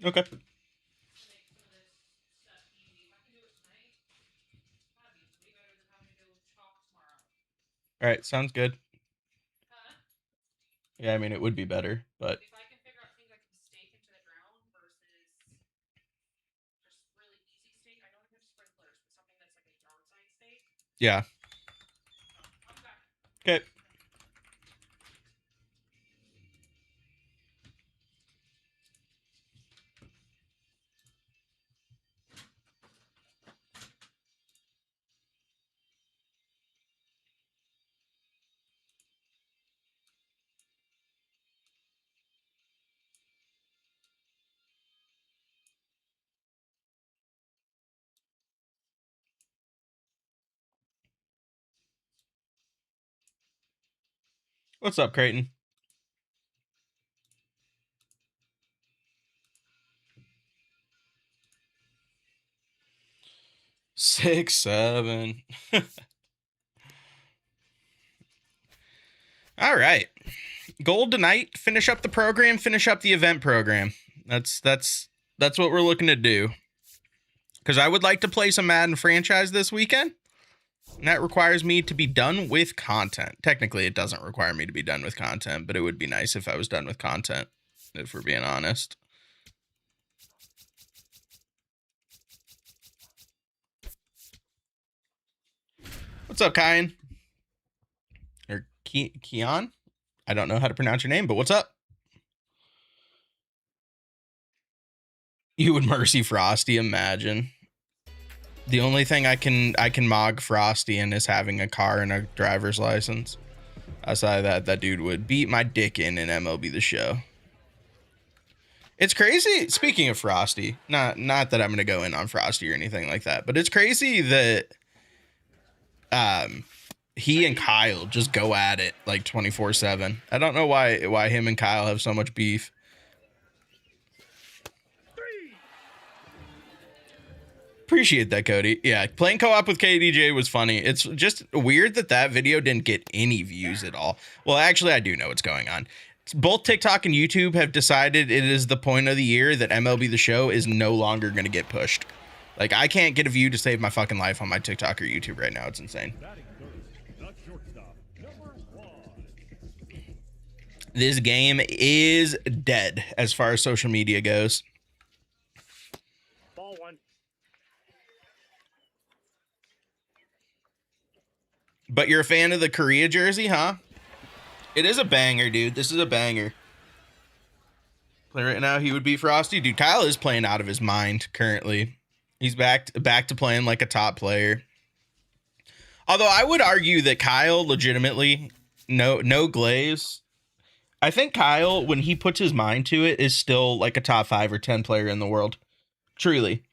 Okay. All right, sounds good. Yeah, I mean it would be better, but yeah. Okay. What's up, Creighton? 6, 7. All right. Gold tonight. Finish up the program. Finish up the event program. That's what we're looking to do. Because I would like to play some Madden franchise this weekend. And that requires me to be done with content. Technically, it doesn't require me to be done with content, but it would be nice if I was done with content, if we're being honest. What's up, Kyan? Or Keon? I don't know how to pronounce your name, but what's up? You would mercy Frosty, imagine. The only thing I can mog Frosty in is having a car and a driver's license. Outside of that dude would beat my dick in MLB The Show. It's crazy. Speaking of Frosty, not that I'm gonna go in on Frosty or anything like that, but it's crazy that he and Kyle just go at it like 24/7. I don't know why him and Kyle have so much beef. Appreciate that, Cody. Yeah, playing co-op with KDJ was funny. It's just weird that video didn't get any views at all. Well, actually, I do know what's going on. Both TikTok and YouTube have decided it is the point of the year that MLB The Show is no longer going to get pushed. Like, I can't get a view to save my fucking life on my TikTok or YouTube right now. It's insane. This game is dead as far as social media goes. But you're a fan of the Korea jersey, huh? It is a banger, dude. This is a banger. Play right now, he would beat Frosty. Dude, Kyle is playing out of his mind currently. He's back to playing like a top player. Although I would argue that Kyle legitimately, no glaze. I think Kyle, when he puts his mind to it, is still like a top 5 or 10 player in the world. Truly.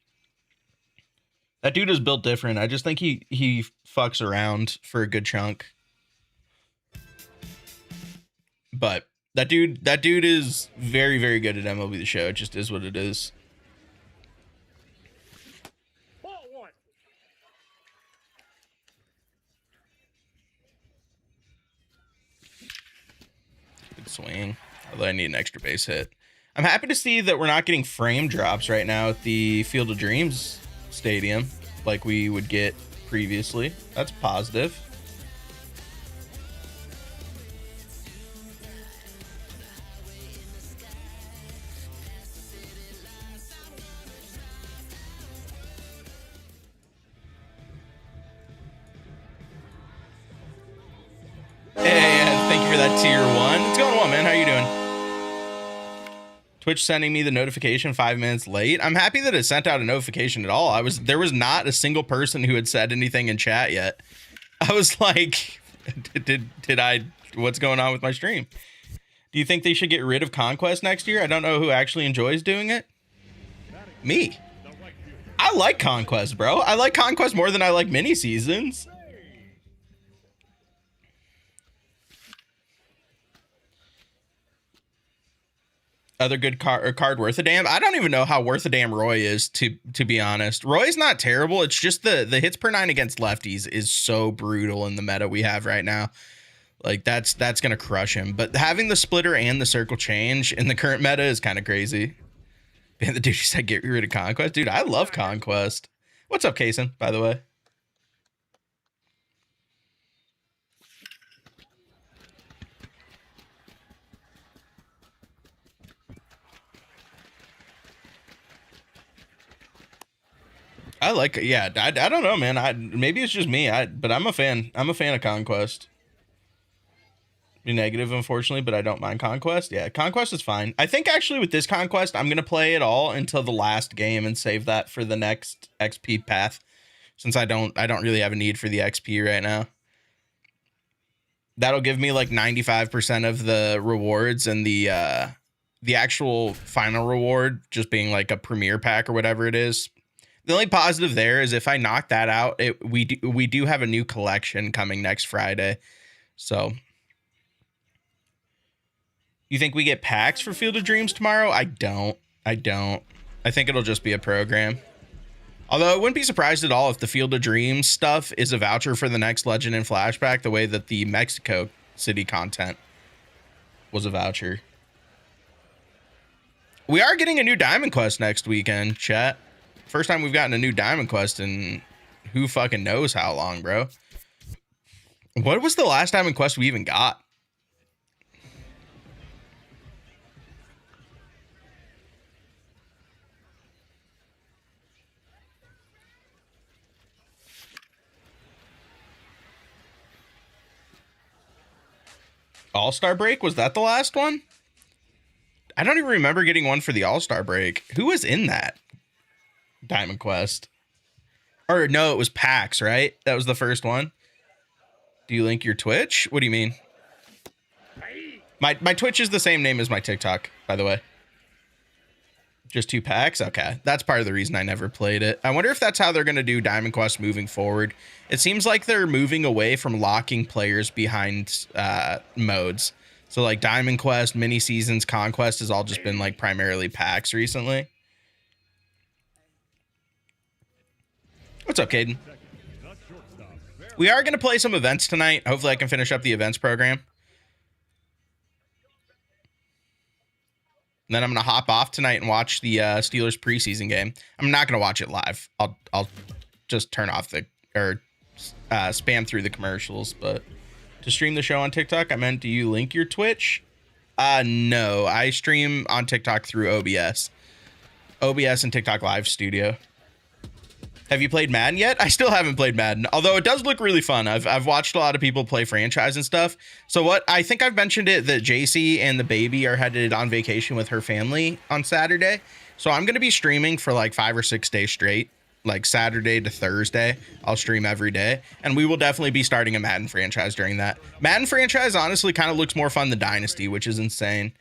That dude is built different. I just think he fucks around for a good chunk. But that dude is very, very good at MLB The Show. It just is what it is. Good swing. Although I need an extra base hit. I'm happy to see that we're not getting frame drops right now at the Field of Dreams stadium like we would get previously. That's positive. Hey, thank you for that tier 1. What's going on, man? How you doing? Twitch sending me the notification 5 minutes late. I'm happy that it sent out a notification at all. There was not a single person who had said anything in chat yet. I was like, did I, what's going on with my stream? Do you think they should get rid of Conquest next year? I don't know who actually enjoys doing it. Me. I like Conquest, bro. I like Conquest more than I like mini seasons. Other good card worth a damn. I don't even know how worth a damn Roy is, to be honest. Roy's not terrible. It's just the hits per 9 against lefties is so brutal in the meta we have right now. Like that's gonna crush him. But having the splitter and the circle change in the current meta is kind of crazy. And the dude said, get rid of Conquest. Dude, I love Conquest. What's up, Kason, by the way? I like, yeah, I don't know, man. Maybe it's just me, but I'm a fan. I'm a fan of Conquest. Be negative, unfortunately, but I don't mind Conquest. Yeah, Conquest is fine. I think actually with this Conquest, I'm gonna play it all until the last game and save that for the next XP path, since I don't really have a need for the XP right now. That'll give me like 95% of the rewards, and the actual final reward just being like a premier pack or whatever it is. The only positive there is if I knock that out, we do have a new collection coming next Friday. So, you think we get packs for Field of Dreams tomorrow? I don't. I think it'll just be a program. Although I wouldn't be surprised at all if the Field of Dreams stuff is a voucher for the next Legend and Flashback, the way that the Mexico City content was a voucher. We are getting a new Diamond Quest next weekend, chat. First time we've gotten a new Diamond Quest in who fucking knows how long, bro. What was the last Diamond Quest we even got? All-Star Break? Was that the last one? I don't even remember getting one for the All-Star Break. Who was in that Diamond Quest? Or no, it was PAX, right? That was the first one. Do you link your Twitch? What do you mean? My Twitch is the same name as my TikTok, by the way. Just 2 packs? Okay. That's part of the reason I never played it. I wonder if that's how they're going to do Diamond Quest moving forward. It seems like they're moving away from locking players behind modes. So like Diamond Quest, mini seasons, Conquest has all just been like primarily packs recently. What's up, Caden? We are going to play some events tonight. Hopefully I can finish up the events program. And then I'm going to hop off tonight and watch the Steelers preseason game. I'm not going to watch it live. I'll just turn off spam through the commercials. But to stream the show on TikTok, I meant, do you link your Twitch? No, I stream on TikTok through OBS. OBS and TikTok Live Studio. Have you played Madden yet? I still haven't played Madden, although it does look really fun. I've watched a lot of people play franchise and stuff. So what, I think I've mentioned it, that JC and the baby are headed on vacation with her family on Saturday. So I'm going to be streaming for like 5 or 6 days straight, like Saturday to Thursday. I'll stream every day, and we will definitely be starting a Madden franchise during that. Madden franchise honestly kind of looks more fun than Dynasty, which is insane.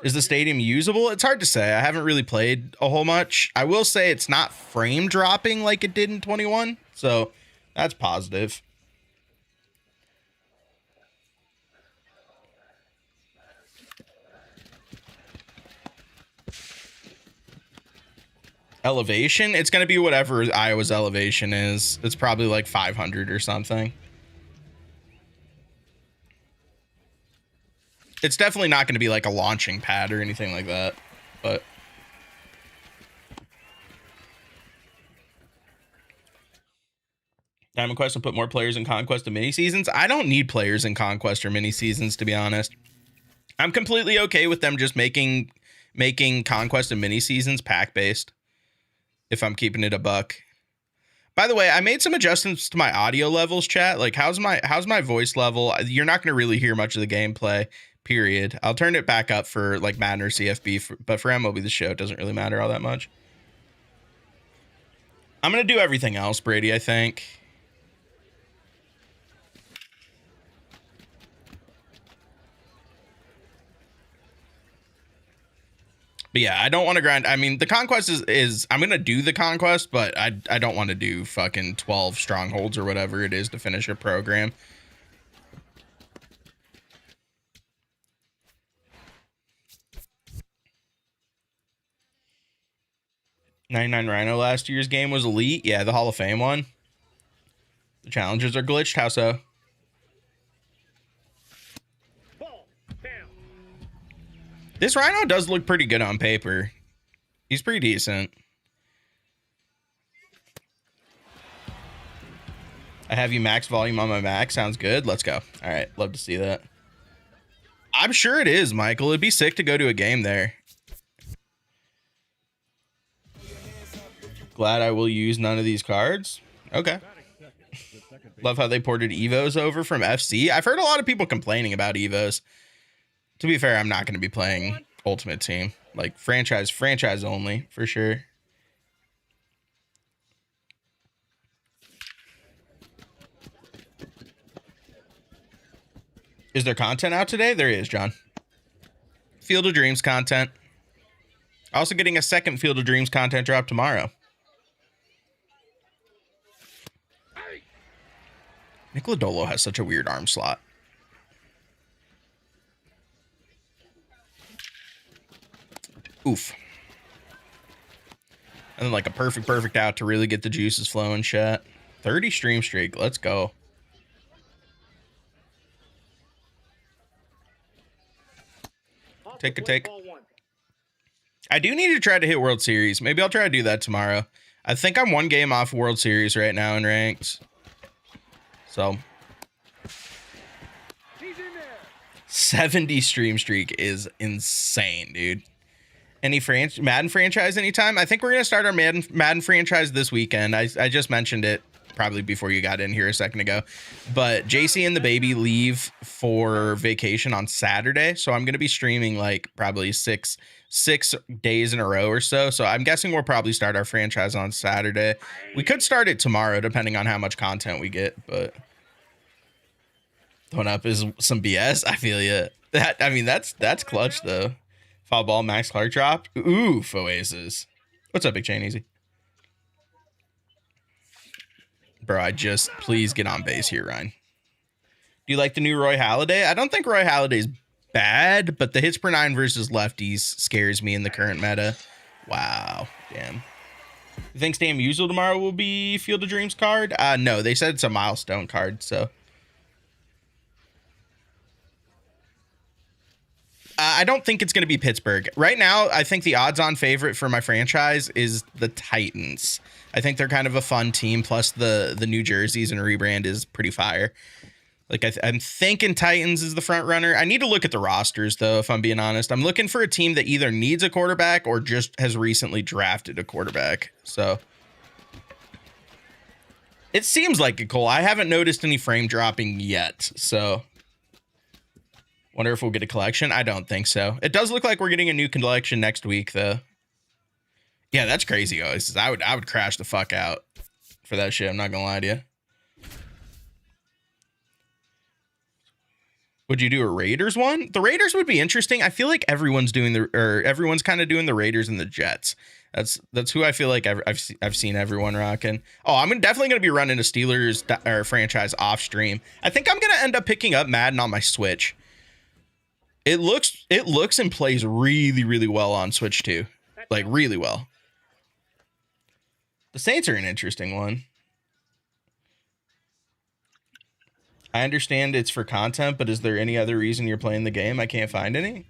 Is the stadium usable? It's hard to say. I haven't really played a whole much. I will say it's not frame dropping like it did in 21. So that's positive. Elevation? It's going to be whatever Iowa's elevation is. It's probably like 500 or something. It's definitely not going to be like a launching pad or anything like that, but Diamond Quest will put more players in Conquest and mini seasons. I don't need players in Conquest or mini seasons, to be honest. I'm completely okay with them just making Conquest and mini seasons pack based, if I'm keeping it a buck. By the way, I made some adjustments to my audio levels, chat. Like, how's my voice level? You're not going to really hear much of the gameplay. Period. I'll turn it back up for like Madden or CFB, but for MLB The Show, it doesn't really matter all that much. I'm going to do everything else, Brady, I think. But yeah, I don't want to grind. I mean, the Conquest is I'm going to do the Conquest, but I don't want to do fucking 12 strongholds or whatever it is to finish a program. 99 Rhino last year's game was elite. Yeah, the Hall of Fame one. The challenges are glitched. How so? This Rhino does look pretty good on paper. He's pretty decent. I have you max volume on my Mac. Sounds good. Let's go. All right. Love to see that. I'm sure it is, Michael. It'd be sick to go to a game there. Glad I will use none of these cards. Okay. Love how they ported Evos over from FC. I've heard a lot of people complaining about Evos. To be fair, I'm not going to be playing Ultimate Team. Like franchise only, for sure. Is there content out today? There is, John. Field of Dreams content. Also getting a second Field of Dreams content drop tomorrow. Nicoladolo has such a weird arm slot. Oof. And then like a perfect out to really get the juices flowing, chat. 30 stream streak. Let's go. Take a take. I do need to try to hit World Series. Maybe I'll try to do that tomorrow. I think I'm one game off World Series right now in ranked. So 70 stream streak is insane, dude. Any Madden franchise anytime? I think we're gonna start our Madden franchise this weekend. I just mentioned it probably before you got in here a second ago, but JC and the baby leave for vacation on Saturday, so I'm gonna be streaming like probably six days in a row or so. So I'm guessing we'll probably start our franchise on Saturday. We could start it tomorrow depending on how much content we get, but throwing up is some BS. I feel you. I mean that's clutch though. Foul ball, Max Clark drop. Ooh, Oasis. What's up, Big Chain Easy? Bro, please get on base here, Ryan. Do you like the new Roy Halladay? I don't think Roy Halladay's bad, but the hits per 9 versus lefties scares me in the current meta. Wow. Damn. You think Stam Usual tomorrow will be Field of Dreams card? No, they said it's a milestone card, so. I don't think it's going to be Pittsburgh. Right now, I think the odds-on favorite for my franchise is the Titans. I think they're kind of a fun team, plus the New Jerseys and rebrand is pretty fire. Like, I'm thinking Titans is the front runner. I need to look at the rosters, though, if I'm being honest. I'm looking for a team that either needs a quarterback or just has recently drafted a quarterback. So it seems like it, Cole. I haven't noticed any frame dropping yet, so wonder if we'll get a collection. I don't think so. It does look like we're getting a new collection next week, though. Yeah, that's crazy, guys. I would crash the fuck out for that shit. I'm not gonna lie to you. Would you do a Raiders one? The Raiders would be interesting. I feel like everyone's kind of doing the Raiders and the Jets. That's who I feel like I've seen everyone rocking. Oh, I'm definitely gonna be running a Steelers franchise off stream. I think I'm gonna end up picking up Madden on my Switch. It looks and plays really, really well on Switch too. Like really well. The Saints are an interesting one. I understand it's for content, but is there any other reason you're playing the game? I can't find any.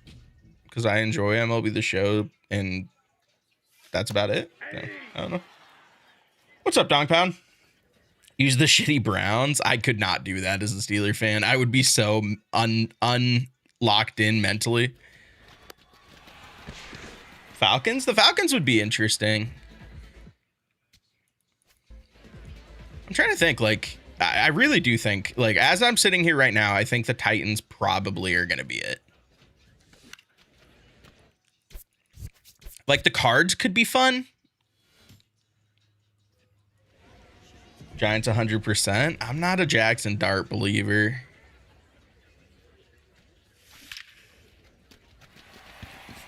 Because I enjoy MLB The Show, and that's about it. Yeah, I don't know. What's up, Dong Pound? Use the shitty Browns. I could not do that as a Steeler fan. I would be so unlocked in mentally. Falcons? The Falcons would be interesting. I'm trying to think, like, I really do think, like, as I'm sitting here right now, I think the Titans probably are going to be it. Like, the cards could be fun. Giants 100%. I'm not a Jackson Dart believer.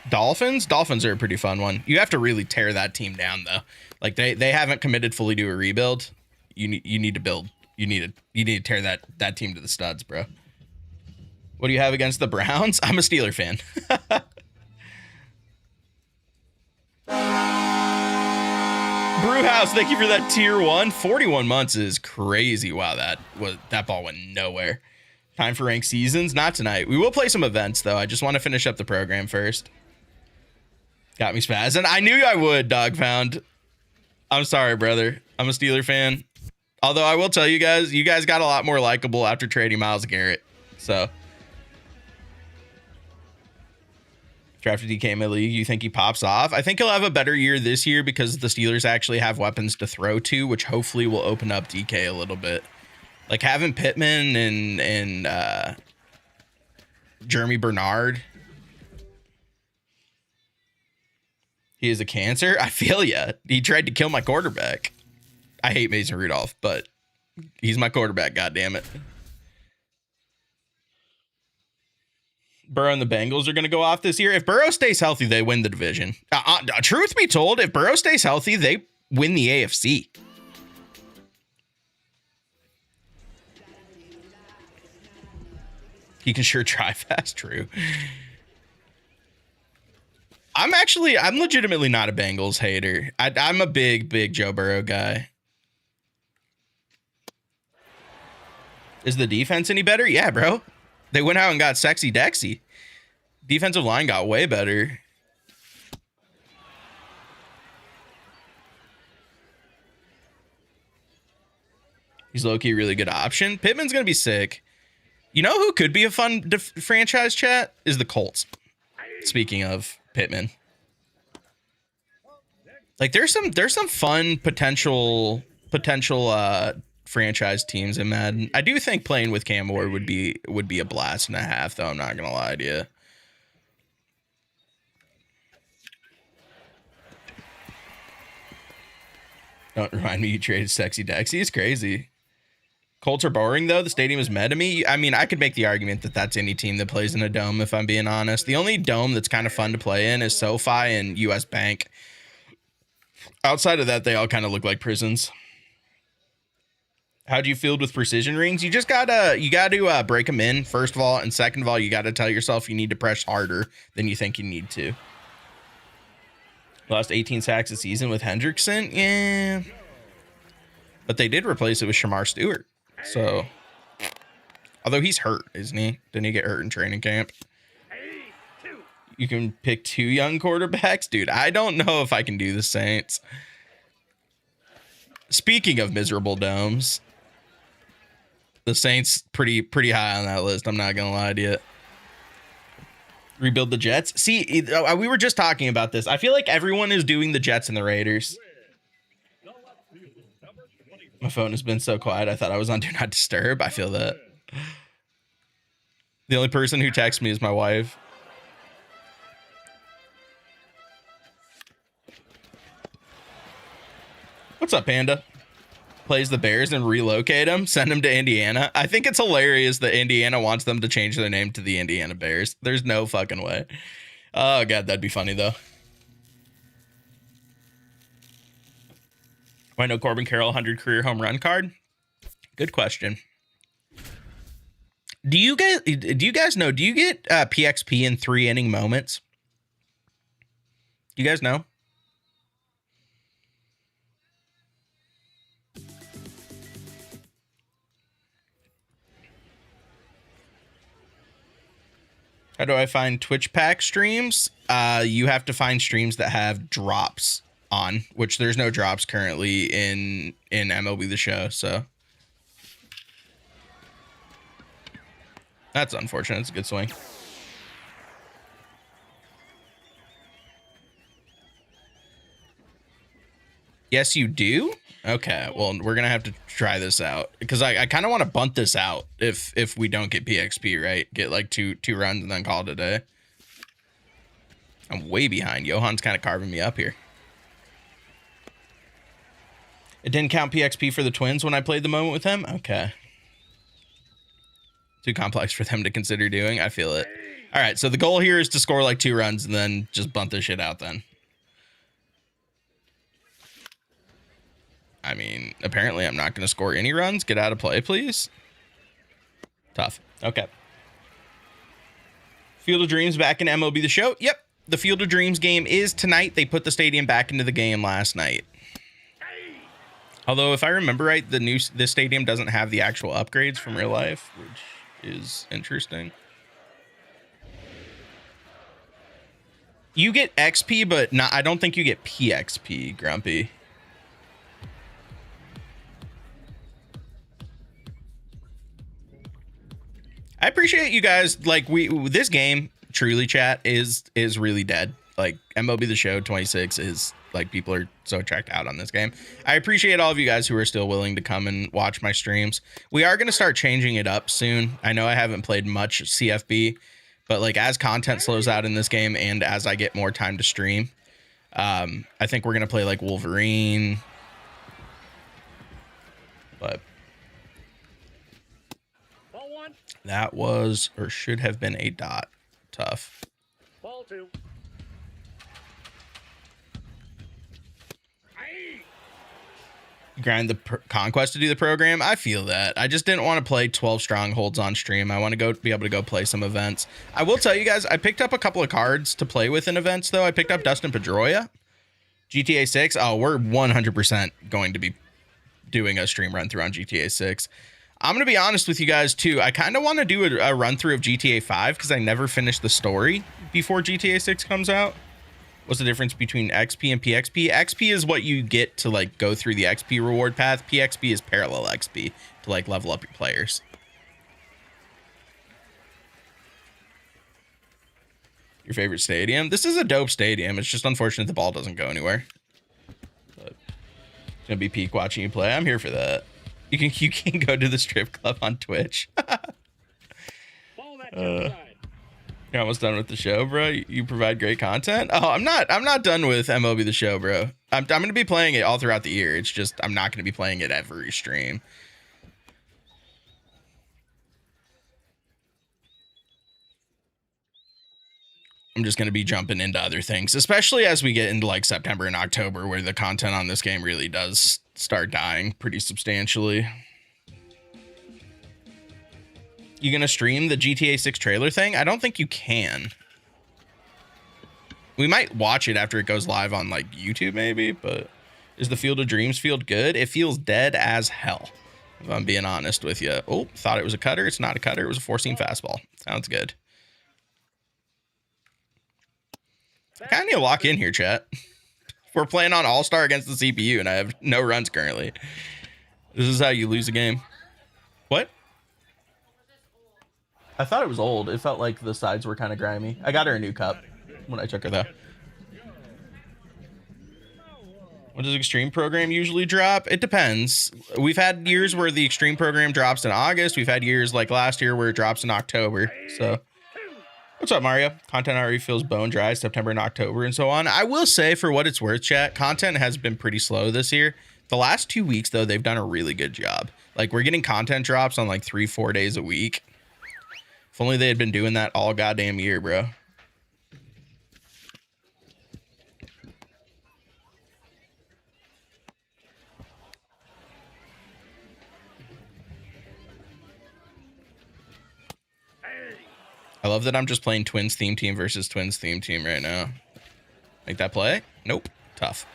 Dolphins? Dolphins are a pretty fun one. You have to really tear that team down, though. Like, they haven't committed fully to a rebuild. You need to build. You need to tear that team to the studs, bro. What do you have against the Browns? I'm a Steeler fan. Brewhouse, thank you for that tier 1. 41 months is crazy. Wow, that ball went nowhere. Time for ranked seasons? Not tonight. We will play some events, though. I just want to finish up the program first. Got me spazzing. I knew I would, Dog Pound. I'm sorry, brother. I'm a Steeler fan. Although I will tell you guys got a lot more likable after trading Myles Garrett. So, drafted DK in my league. You think he pops off? I think he'll have a better year this year because the Steelers actually have weapons to throw to, which hopefully will open up DK a little bit. Like having Pittman and Jeremy Bernard. He is a cancer. I feel ya. He tried to kill my quarterback. I hate Mason Rudolph, but he's my quarterback. God damn it. Burrow and the Bengals are going to go off this year. If Burrow stays healthy, they win the division. Truth be told, if Burrow stays healthy, they win the AFC. He can sure try fast. True. I'm legitimately not a Bengals hater. I'm a big Joe Burrow guy. Is the defense any better? Yeah, bro. They went out and got Sexy Dexy. Defensive line got way better. He's low-key a really good option. Pittman's going to be sick. You know who could be a fun franchise chat? Is the Colts. Speaking of Pittman. Like there's some fun potential franchise teams in Madden. I do think playing with Cam Ward would be a blast and a half, though. I'm not gonna lie to you. Don't remind me you traded Sexy Dexy. It's crazy. Colts are boring, though. The stadium is meh to me. I mean, I could make the argument that that's any team that plays in a dome, if I'm being honest. The only dome that's kind of fun to play in is SoFi and US Bank. Outside of that, they all kind of look like prisons. How do you field with precision rings? You just gotta break them in, first of all, and second of all, you gotta tell yourself you need to press harder than you think you need to. Lost 18 sacks a season with Hendrickson? Yeah. But they did replace it with Shamar Stewart. So, although he's hurt, isn't he? Didn't he get hurt in training camp? You can pick 2 young quarterbacks? Dude, I don't know if I can do the Saints. Speaking of miserable domes, the Saints pretty high on that list. I'm not going to lie to you. Rebuild the Jets? See, we were just talking about this. I feel like everyone is doing the Jets and the Raiders. My phone has been so quiet. I thought I was on Do Not Disturb. I feel that. The only person who texts me is my wife. What's up, Panda? Plays the Bears and relocate them, send them to Indiana. I think it's hilarious that Indiana wants them to change their name to the Indiana Bears. There's no fucking way. Oh, God, that'd be funny, though. Why no Corbin Carroll 100 career home run card? Good question. Do you guys know? Do you get PXP in 3-inning moments? Do you guys know? How do I find Twitch pack streams? You have to find streams that have drops on, which there's no drops currently in MLB The Show, so that's unfortunate. It's a good swing. Yes, you do? Okay, well, we're gonna have to try this out because I kind of want to bunt this out if we don't get PXP, right? Get like two runs and then call it a day. I'm way behind. Johan's kind of carving me up here. It didn't count PXP for the Twins when I played the moment with him? Okay. Too complex for them to consider doing. I feel it. All right, so the goal here is to score like 2 runs and then just bunt this shit out then. I mean, apparently I'm not going to score any runs. Get out of play, please. Tough. Okay. Field of Dreams back in MLB The Show. Yep. The Field of Dreams game is tonight. They put the stadium back into the game last night. Although, if I remember right, this stadium doesn't have the actual upgrades from real life, which is interesting. You get XP, but not. I don't think you get PXP, Grumpy. I appreciate you guys. Like this game, truly, chat is really dead. Like MLB The Show 26 is like, people are so checked out on this game. I appreciate all of you guys who are still willing to come and watch my streams. We are going to start changing it up soon. I know I haven't played much CFB, but like as content slows out in this game and as I get more time to stream, I think we're going to play like Wolverine. But that was, or should have been, a dot. Tough. Ball 2. Grind the conquest to do the program. I feel that. I just didn't want to play 12 strongholds on stream. I want to be able to go play some events. I will tell you guys, I picked up a couple of cards to play with in events, though. I picked up Dustin Pedroia, GTA 6. Oh, we're 100% going to be doing a stream run through on GTA 6. I'm going to be honest with you guys, too. I kind of want to do a run through of GTA 5 because I never finished the story before GTA 6 comes out. What's the difference between XP and PXP? XP is what you get to like go through the XP reward path. PXP is parallel XP to like level up your players. Your favorite stadium? This is a dope stadium. It's just unfortunate the ball doesn't go anywhere. But it's gonna be peak watching you play. I'm here for that. You can go to the strip club on Twitch. You're almost done with the show, bro. You provide great content. Oh, I'm not done with MLB The Show, bro. I'm going to be playing it all throughout the year. It's just I'm not going to be playing it every stream. I'm just going to be jumping into other things, especially as we get into like September and October, where the content on this game really does start dying pretty substantially. You gonna stream the GTA 6 trailer thing? I don't think you can. We might watch it after it goes live on like YouTube maybe, but is the Field of Dreams field good? It feels dead as hell, if I'm being honest with you. Oh, thought it was a cutter. It's not a cutter. It was a four-seam fastball. Sounds good. I kind of need to lock in here, chat. We're playing on All-Star against the CPU, and I have no runs currently. This is how you lose a game. What? I thought it was old. It felt like the sides were kind of grimy. I got her a new cup when I took her, though. When does Extreme program usually drop? It depends. We've had years where the Extreme program drops in August. We've had years like last year where it drops in October. So, what's up, Mario? Content already feels bone dry, September and October and so on. I will say, for what it's worth, chat, content has been pretty slow this year. The last 2 weeks, though, they've done a really good job. Like, we're getting content drops on like 3-4 days a week. If only they had been doing that all goddamn year, bro. I love that I'm just playing Twins theme team versus Twins theme team right now. Make that play? Nope. Tough.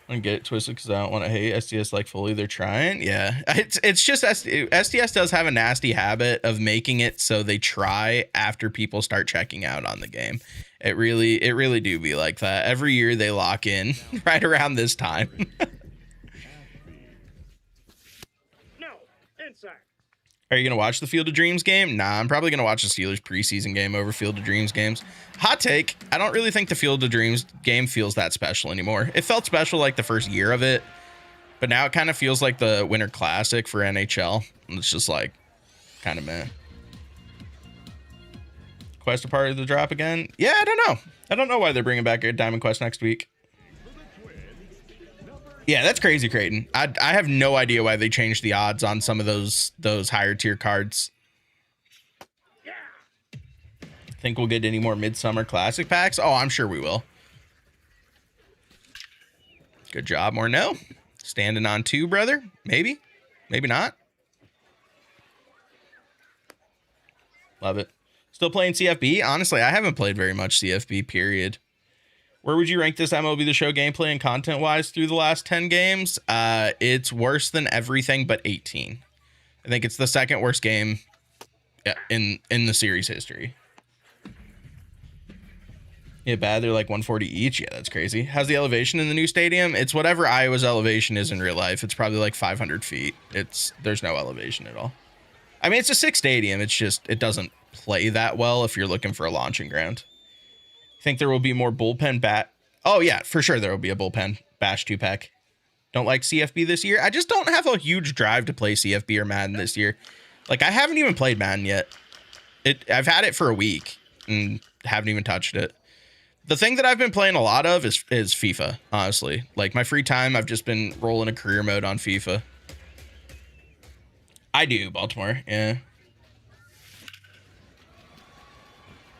I get it twisted because I don't want to hate STS like fully. They're trying. Yeah, it's just STS does have a nasty habit of making it so they try after people start checking out on the game. It really do be like that. Every year they lock in right around this time. No, inside. Are you going to watch the Field of Dreams game? Nah, I'm probably going to watch the Steelers preseason game over Field of Dreams games. Hot take. I don't really think the Field of Dreams game feels that special anymore. It felt special like the first year of it, but now it kind of feels like the Winter Classic for NHL. It's just like kind of meh. Quest a part of the drop again? Yeah, I don't know. I don't know why they're bringing back a Diamond Quest next week. Yeah, that's crazy, Creighton. I have no idea why they changed the odds on some of those higher tier cards. Think we'll get any more Midsummer Classic packs? Oh, I'm sure we will. Good job, or no? Standing on 2, brother? Maybe. Maybe not. Love it. Still playing CFB? Honestly, I haven't played very much CFB, period. Where would you rank this MLB The Show gameplay and content-wise through the last 10 games? It's worse than everything but 18. I think it's the second worst game in the series history. Yeah, bad. They're like 140 each. Yeah, that's crazy. How's the elevation in the new stadium? It's whatever Iowa's elevation is in real life. It's probably like 500 feet. There's no elevation at all. I mean, it's a sick stadium. It's just, it doesn't play that well if you're looking for a launching ground. Think there will be more bullpen bat? Oh yeah, for sure there will be a bullpen bash 2-pack. Don't like CFB this year? I just don't have a huge drive to play CFB or Madden this year. Like, I haven't even played Madden yet. I've had it for a week and haven't even touched it. The thing that I've been playing a lot of is FIFA, honestly. Like, my free time, I've just been rolling a career mode on FIFA. I do, Baltimore, yeah.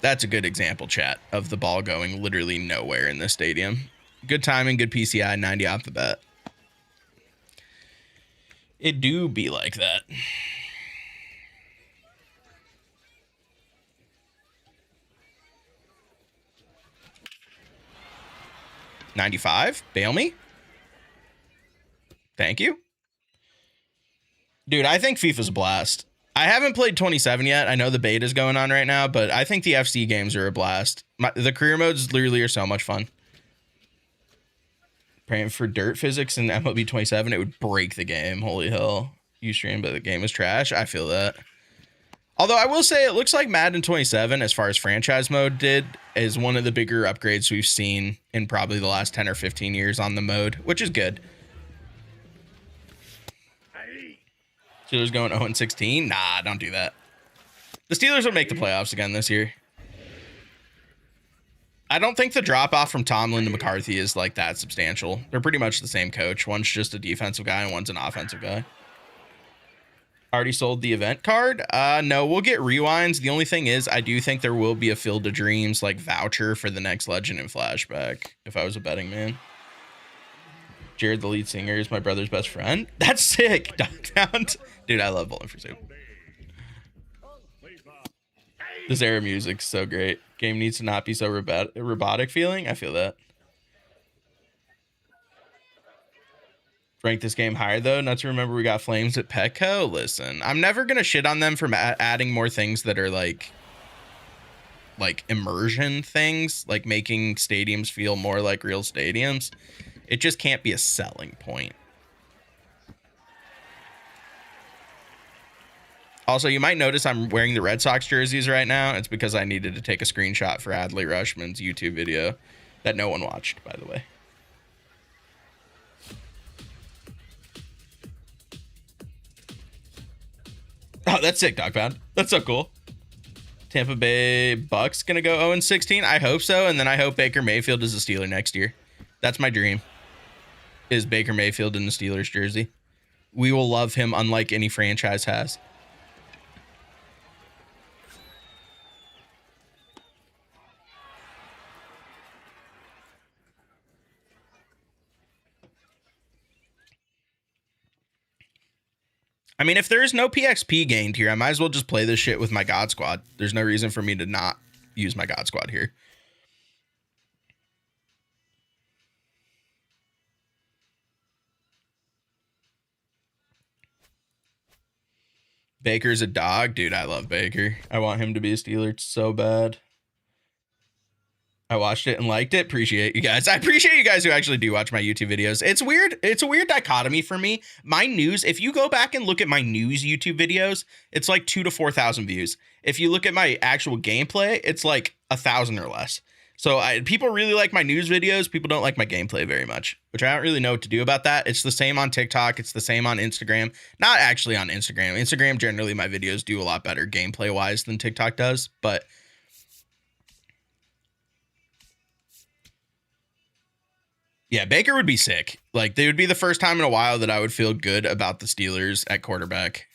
That's a good example, chat, of the ball going literally nowhere in this stadium. Good timing, good PCI, 90 off the bat. It do be like that. $95? Bail me? Thank you. Dude, I think FIFA's a blast. I haven't played 27 yet. I know the beta's going on right now, but I think the FC games are a blast. The career modes literally are so much fun. Praying for dirt physics in MLB 27, it would break the game. Holy hell. Ustream, but the game is trash. I feel that. Although I will say it looks like Madden 27, as far as franchise mode did, is one of the bigger upgrades we've seen in probably the last 10 or 15 years on the mode, which is good. Steelers going 0-16? Nah, don't do that. The Steelers will make the playoffs again this year. I don't think the drop-off from Tomlin to McCarthy is like that substantial. They're pretty much the same coach. One's just a defensive guy and one's an offensive guy. Already sold the event card? No, we'll get rewinds. The only thing is, I do think there will be a Field of Dreams like voucher for the next Legend and Flashback, if I was a betting man. Jared, the lead singer, is my brother's best friend. That's sick. Dogpound. Dude, I love Bowling for Soup. This era of music's so great. Game needs to not be so robotic feeling. I feel that. Rank this game higher though. Not to remember we got Flames at Petco. Listen, I'm never gonna shit on them for adding more things that are like immersion things, like making stadiums feel more like real stadiums. It just can't be a selling point. Also, you might notice I'm wearing the Red Sox jerseys right now. It's because I needed to take a screenshot for Adley Rushman's YouTube video that no one watched, by the way. Oh, that's sick, Dogpound. That's so cool. Tampa Bay Bucks gonna go 0-16. I hope so, and then I hope Baker Mayfield is a Steeler next year. That's my dream. Is Baker Mayfield in the Steelers jersey? We will love him unlike any franchise has. I mean, if there is no PXP gained here, I might as well just play this shit with my God Squad. There's no reason for me to not use my God Squad here. Baker's a dog. Dude, I love Baker. I want him to be a Steeler so bad. I watched it and liked it. Appreciate you guys. I appreciate you guys who actually do watch my YouTube videos. It's weird. It's a weird dichotomy for me. My news, if you go back and look at my news YouTube videos, it's like 2,000 to 4,000 views. If you look at my actual gameplay, it's like 1,000 or less. So people really like my news videos. People don't like my gameplay very much, which I don't really know what to do about that. It's the same on TikTok. It's the same on Instagram. Not actually on Instagram. Instagram, generally, my videos do a lot better gameplay-wise than TikTok does, but... yeah, Baker would be sick. Like, they would be the first time in a while that I would feel good about the Steelers at quarterback.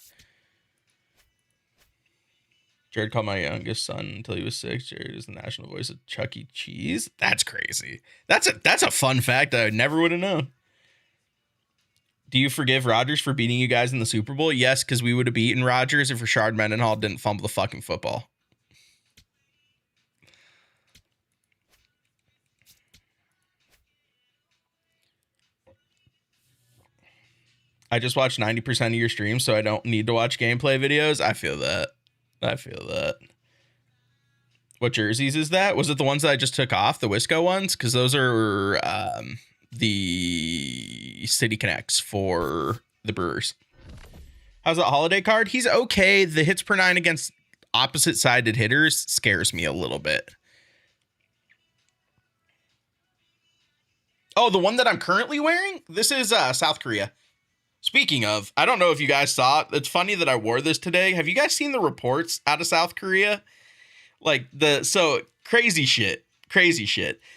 Jared called my youngest son until he was 6. Jared is the national voice of Chuck E. Cheese. That's crazy. That's a fun fact I never would have known. Do you forgive Rodgers for beating you guys in the Super Bowl? Yes, because we would have beaten Rodgers if Rashard Mendenhall didn't fumble the fucking football. I just watch 90% of your streams, so I don't need to watch gameplay videos. I feel that. I feel that. What jerseys is that? Was it the ones that I just took off, the Wisco ones? Because those are the City Connects for the Brewers. How's that holiday card? He's okay. The hits per 9 against opposite-sided hitters scares me a little bit. Oh, the one that I'm currently wearing? This is South Korea. Speaking of, I don't know if you guys saw it. It's funny that I wore this today. Have you guys seen the reports out of South Korea? Crazy shit.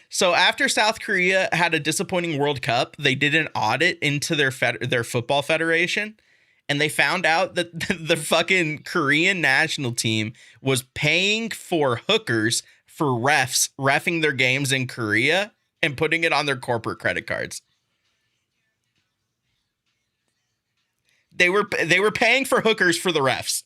So after South Korea had a disappointing World Cup, they did an audit into their football federation, and they found out that the fucking Korean national team was paying for hookers for reffing their games in Korea and putting it on their corporate credit cards. They were paying for hookers for the refs.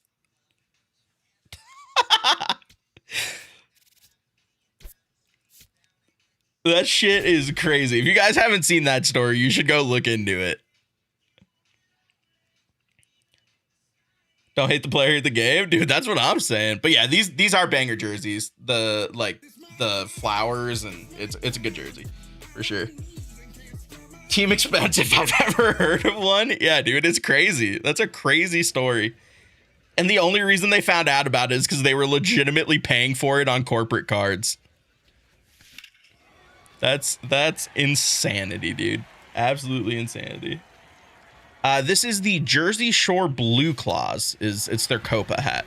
That shit is crazy. If you guys haven't seen that story, you should go look into it. Don't hate the player, hate the game, dude. That's what I'm saying. But yeah, these are banger jerseys. The flowers, and it's a good jersey for sure. Team expensive. I've ever heard of one. Yeah, dude, it's crazy. That's a crazy story. And the only reason they found out about it is because they were legitimately paying for it on corporate cards. That's insanity, dude. Absolutely insanity. This is the Jersey Shore Blue Claws. It's their Copa hat.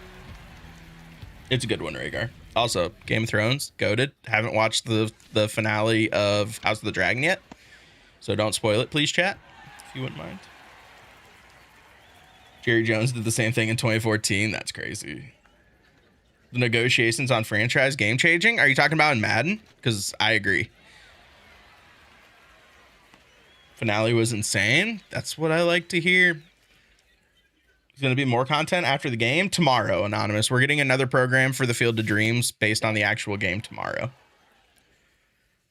It's a good one, Rhaegar. Also, Game of Thrones, goated. Haven't watched the finale of House of the Dragon yet, so don't spoil it, please, chat, if you wouldn't mind. Jerry Jones did the same thing in 2014. That's crazy. The negotiations on franchise game changing. Are you talking about in Madden? Because I agree. Finale was insane. That's what I like to hear. There's going to be more content after the game tomorrow, Anonymous. We're getting another program for the Field of Dreams based on the actual game tomorrow.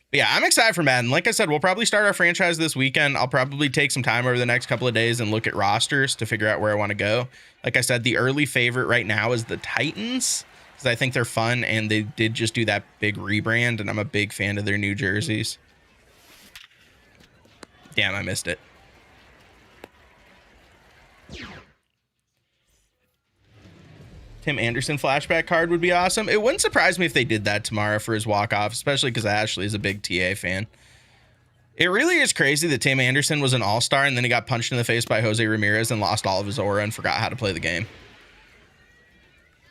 But yeah, I'm excited for Madden. Like I said, we'll probably start our franchise this weekend. I'll probably take some time over the next couple of days and look at rosters to figure out where I want to go. Like I said, the early favorite right now is the Titans, because I think they're fun, and they did just do that big rebrand, and I'm a big fan of their new jerseys. Damn, I missed it. Tim Anderson flashback card would be awesome. It wouldn't surprise me if they did that tomorrow for his walk-off, especially because Ashley is a big TA fan. It really is crazy that Tim Anderson was an all-star and then he got punched in the face by Jose Ramirez and lost all of his aura and forgot how to play the game.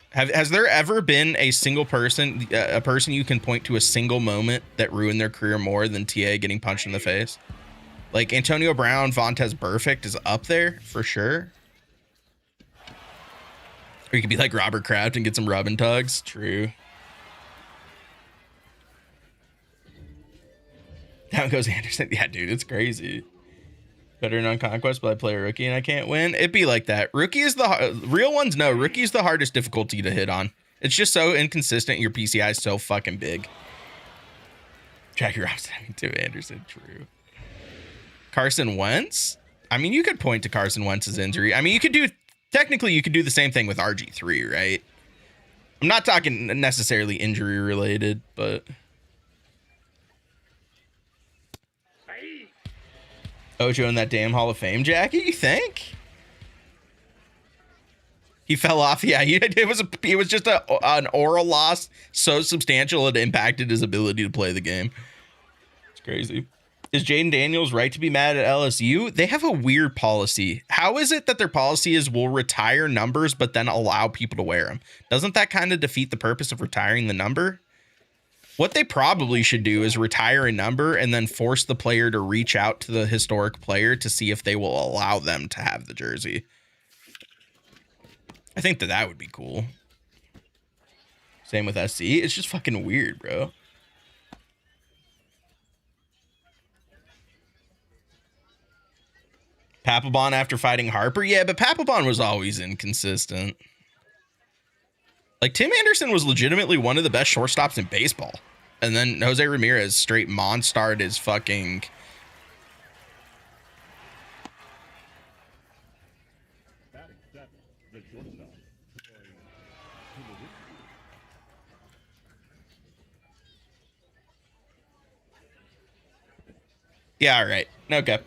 Has there ever been a single person, a person you can point to a single moment that ruined their career more than TA getting punched in the face? Like Antonio Brown, Vontaze Burfict is up there for sure. Or you could be like Robert Kraft and get some rub and tugs. True. Down goes Anderson. Yeah, dude, it's crazy. Veteran on Conquest, but I play a rookie and I can't win. It'd be like that. Rookie is the real ones. No, rookie is the hardest difficulty to hit on. It's just so inconsistent. Your PCI is so fucking big. Jackie Robinson having Tim Anderson. True. Carson Wentz. I mean, you could point to Carson Wentz's injury. I mean, you could do the same thing with RG3, right? I'm not talking necessarily injury related, but Ojo in that damn Hall of Fame jacket, you think? He fell off. Yeah, it was just an oral loss so substantial it impacted his ability to play the game. It's crazy. Is Jaden Daniels right to be mad at LSU? They have a weird policy. How is it that their policy is we'll retire numbers but then allow people to wear them? Doesn't that kind of defeat the purpose of retiring the number? What they probably should do is retire a number and then force the player to reach out to the historic player to see if they will allow them to have the jersey. I think that would be cool. Same with SC. It's just fucking weird, bro. Papelbon after fighting Harper? Yeah, but Papelbon was always inconsistent. Like, Tim Anderson was legitimately one of the best shortstops in baseball. And then Jose Ramirez straight monstered his fucking... Yeah, all right. Okay.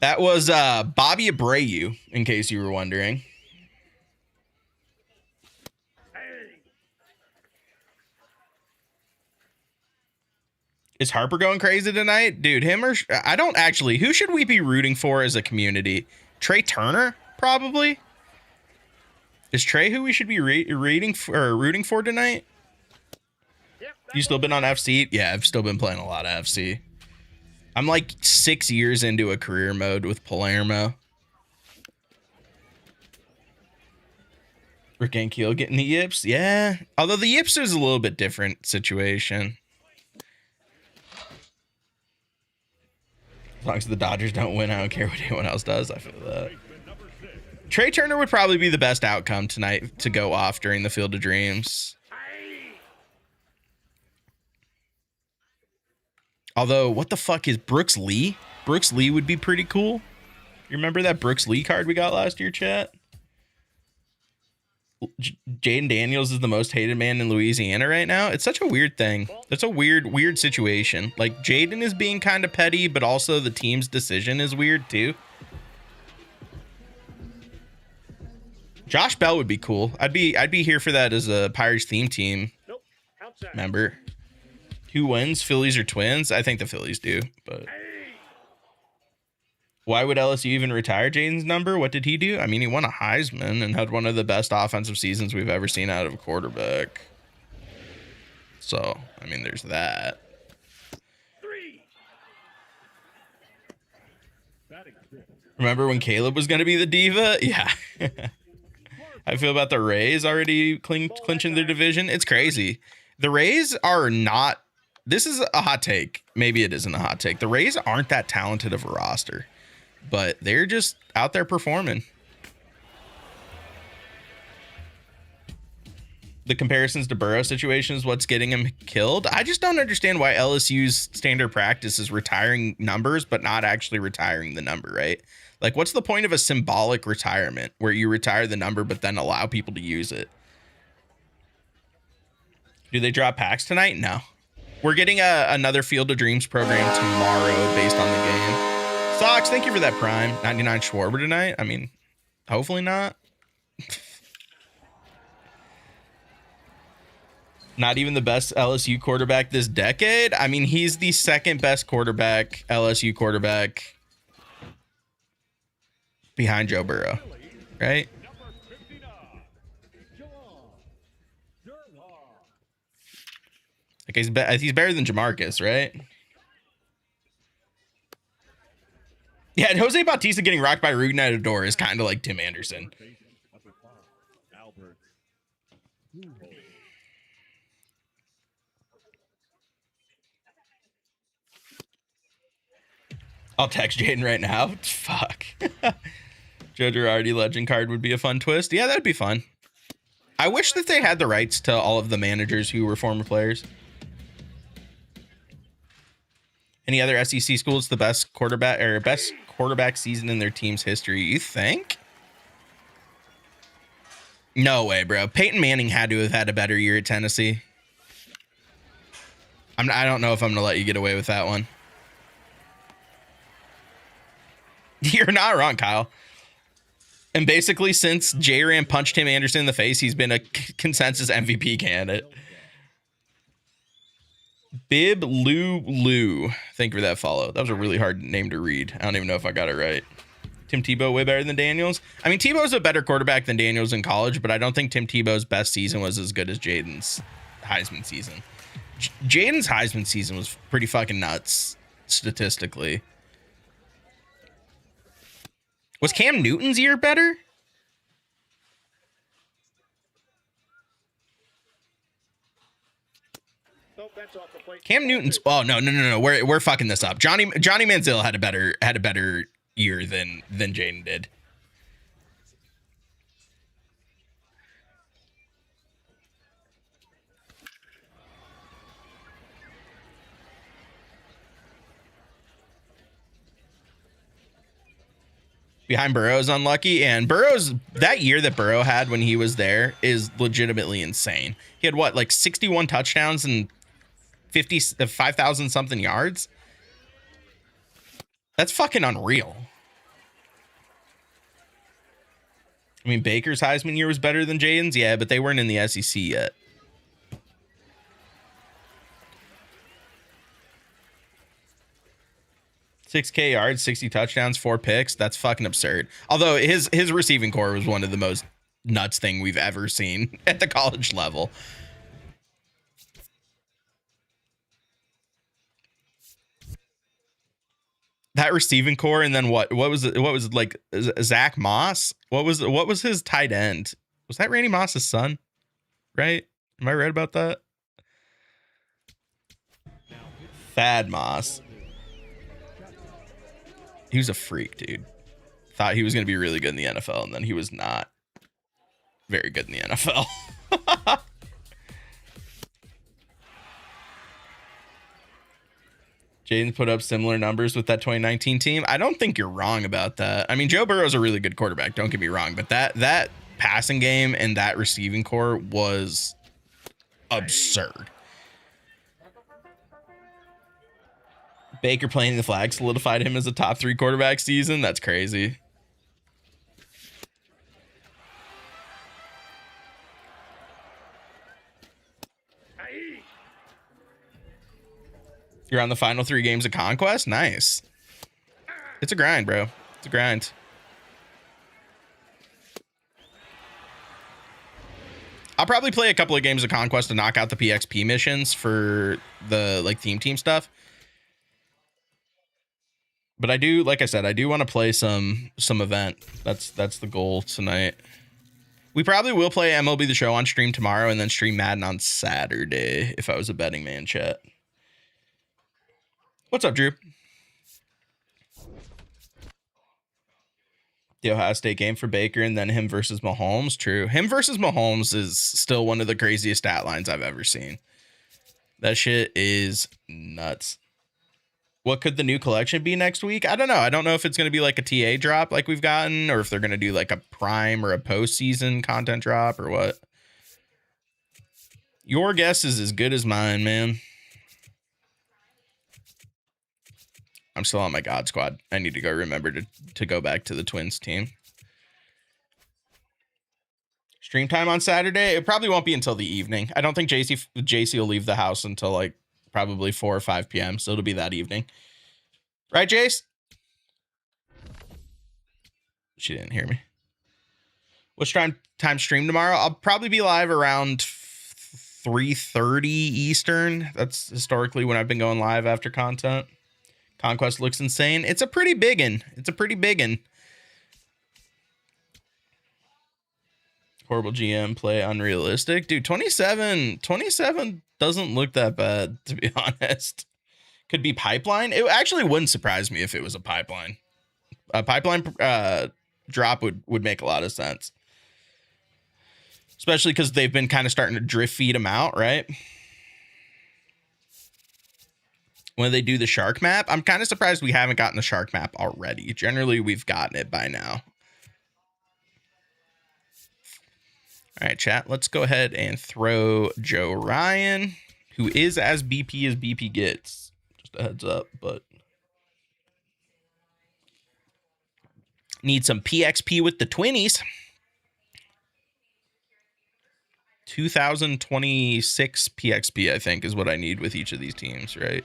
That was Bobby Abreu, in case you were wondering. Is Harper going crazy tonight? Dude, him or... I don't actually... Who should we be rooting for as a community? Trey Turner, probably? Is Trey who we should be rooting for tonight? You still been on FC? Yeah, I've still been playing a lot of FC. I'm like 6 years into a career mode with Palermo. Rick Ankiel getting the yips? Yeah. Although the yips is a little bit different situation. As long as the Dodgers don't win, I don't care what anyone else does. I feel that. Trey Turner would probably be the best outcome tonight to go off during the Field of Dreams. Although, what the fuck is Brooks Lee? Brooks Lee would be pretty cool. You remember that Brooks Lee card we got last year, chat? Jaden Daniels is the most hated man in Louisiana right now. It's such a weird thing. That's a weird situation. Like, Jaden is being kind of petty, but also the team's decision is weird too. Josh Bell would be cool. I'd be here for that as a Pirates theme team member. Who wins, Phillies or Twins? I think the Phillies do, but why would LSU even retire Jaden's number? What did he do? I mean, he won a Heisman and had one of the best offensive seasons we've ever seen out of a quarterback. So, I mean, there's that. Remember when Caleb was going to be the diva? Yeah. I feel about the Rays already clinching their division. It's crazy. The Rays are not... This is a hot take. Maybe it isn't a hot take. The Rays aren't that talented of a roster, but they're just out there performing. The comparisons to Burrow situation is what's getting him killed. I just don't understand why LSU's standard practice is retiring numbers, but not actually retiring the number, right? Like, what's the point of a symbolic retirement where you retire the number, but then allow people to use it? Do they drop packs tonight? No. We're getting another Field of Dreams program tomorrow based on the game. Sox, thank you for that prime. 99 Schwarber tonight. I mean, hopefully not. Not even the best LSU quarterback this decade. I mean, he's the second best quarterback, LSU quarterback, behind Joe Burrow, right? Like he's better than Jamarcus, right? Yeah, and Jose Bautista getting rocked by Rugen at a door is kind of like Tim Anderson. I'll text Jaden right now. Fuck. Joe Girardi legend card would be a fun twist. Yeah, that'd be fun. I wish that they had the rights to all of the managers who were former players. Any other SEC schools the best quarterback season in their team's history? You think? No way, bro. Peyton Manning had to have had a better year at Tennessee. I don't know if I'm gonna let you get away with that one. You're not wrong, Kyle. And basically, since J-Ram punched Tim Anderson in the face, he's been a consensus MVP candidate. Bib Lou. Thank you for that follow. That was a really hard name to read. I don't even know if I got it right. Tim Tebow way better than Daniels. I mean, Tebow's a better quarterback than Daniels in college, but I don't think Tim Tebow's best season was as good as Jaden's Heisman season. Jaden's Heisman season was pretty fucking nuts statistically. Was Cam Newton's year better? Cam Newton's... Oh, no. We're fucking this up. Johnny Manziel had a better year than Jaden did. Behind Burrow's unlucky, and Burrow's that year that Burrow had when he was there is legitimately insane. He had what, like 61 touchdowns and 5,000 something yards. That's fucking unreal. I mean, Baker's Heisman year was better than Jaden's, yeah, but they weren't in the SEC yet. $6,000 yards, 60 touchdowns, 4 picks. That's fucking absurd. Although his receiving core was one of the most nuts thing we've ever seen at the college level. That receiving core, and then what was it? What was it like? Zach Moss? What was his tight end? Was that Randy Moss's son? Right? Am I right about that? Thad Moss. He was a freak, dude. Thought he was going to be really good in the NFL, and then he was not very good in the NFL. Jaden put up similar numbers with that 2019 team. I don't think you're wrong about that. I mean, Joe Burrow's a really good quarterback. Don't get me wrong, but that passing game and that receiving core was absurd. Baker playing the flag solidified him as a top 3 quarterback season. That's crazy. You're on the final 3 games of Conquest? Nice. It's a grind, bro. It's a grind. I'll probably play a couple of games of Conquest to knock out the PXP missions for the like theme team stuff. But I do, like I said, I do want to play some event. That's the goal tonight. We probably will play MLB The Show on stream tomorrow and then stream Madden on Saturday if I was a betting man, chat. What's up, Drew? The Ohio State game for Baker and then him versus Mahomes. True. Him versus Mahomes is still one of the craziest stat lines I've ever seen. That shit is nuts. What could the new collection be next week? I don't know. I don't know if it's going to be like a TA drop like we've gotten, or if they're going to do like a prime or a postseason content drop or what. Your guess is as good as mine, man. I'm still on my God squad. I need to go remember to go back to the Twins team. Stream time on Saturday? It probably won't be until the evening. I don't think JC will leave the house until like probably 4 or 5 p.m. So it'll be that evening. Right, Jace? She didn't hear me. What's time stream tomorrow? I'll probably be live around 3:30 Eastern. That's historically when I've been going live after content. Conquest looks insane. It's a pretty biggin. Horrible GM play, unrealistic. Dude, 27 doesn't look that bad, to be honest. Could be pipeline. It actually wouldn't surprise me if it was a pipeline. A pipeline drop would make a lot of sense. Especially because they've been kind of starting to drift feed them out, right? When they do the shark map, I'm kind of surprised we haven't gotten the shark map already. Generally, we've gotten it by now. All right, chat, let's go ahead and throw Joe Ryan, who is as BP gets. Just a heads up, but need some PXP with the Twinnies. 2026 PXP, I think, is what I need with each of these teams, right?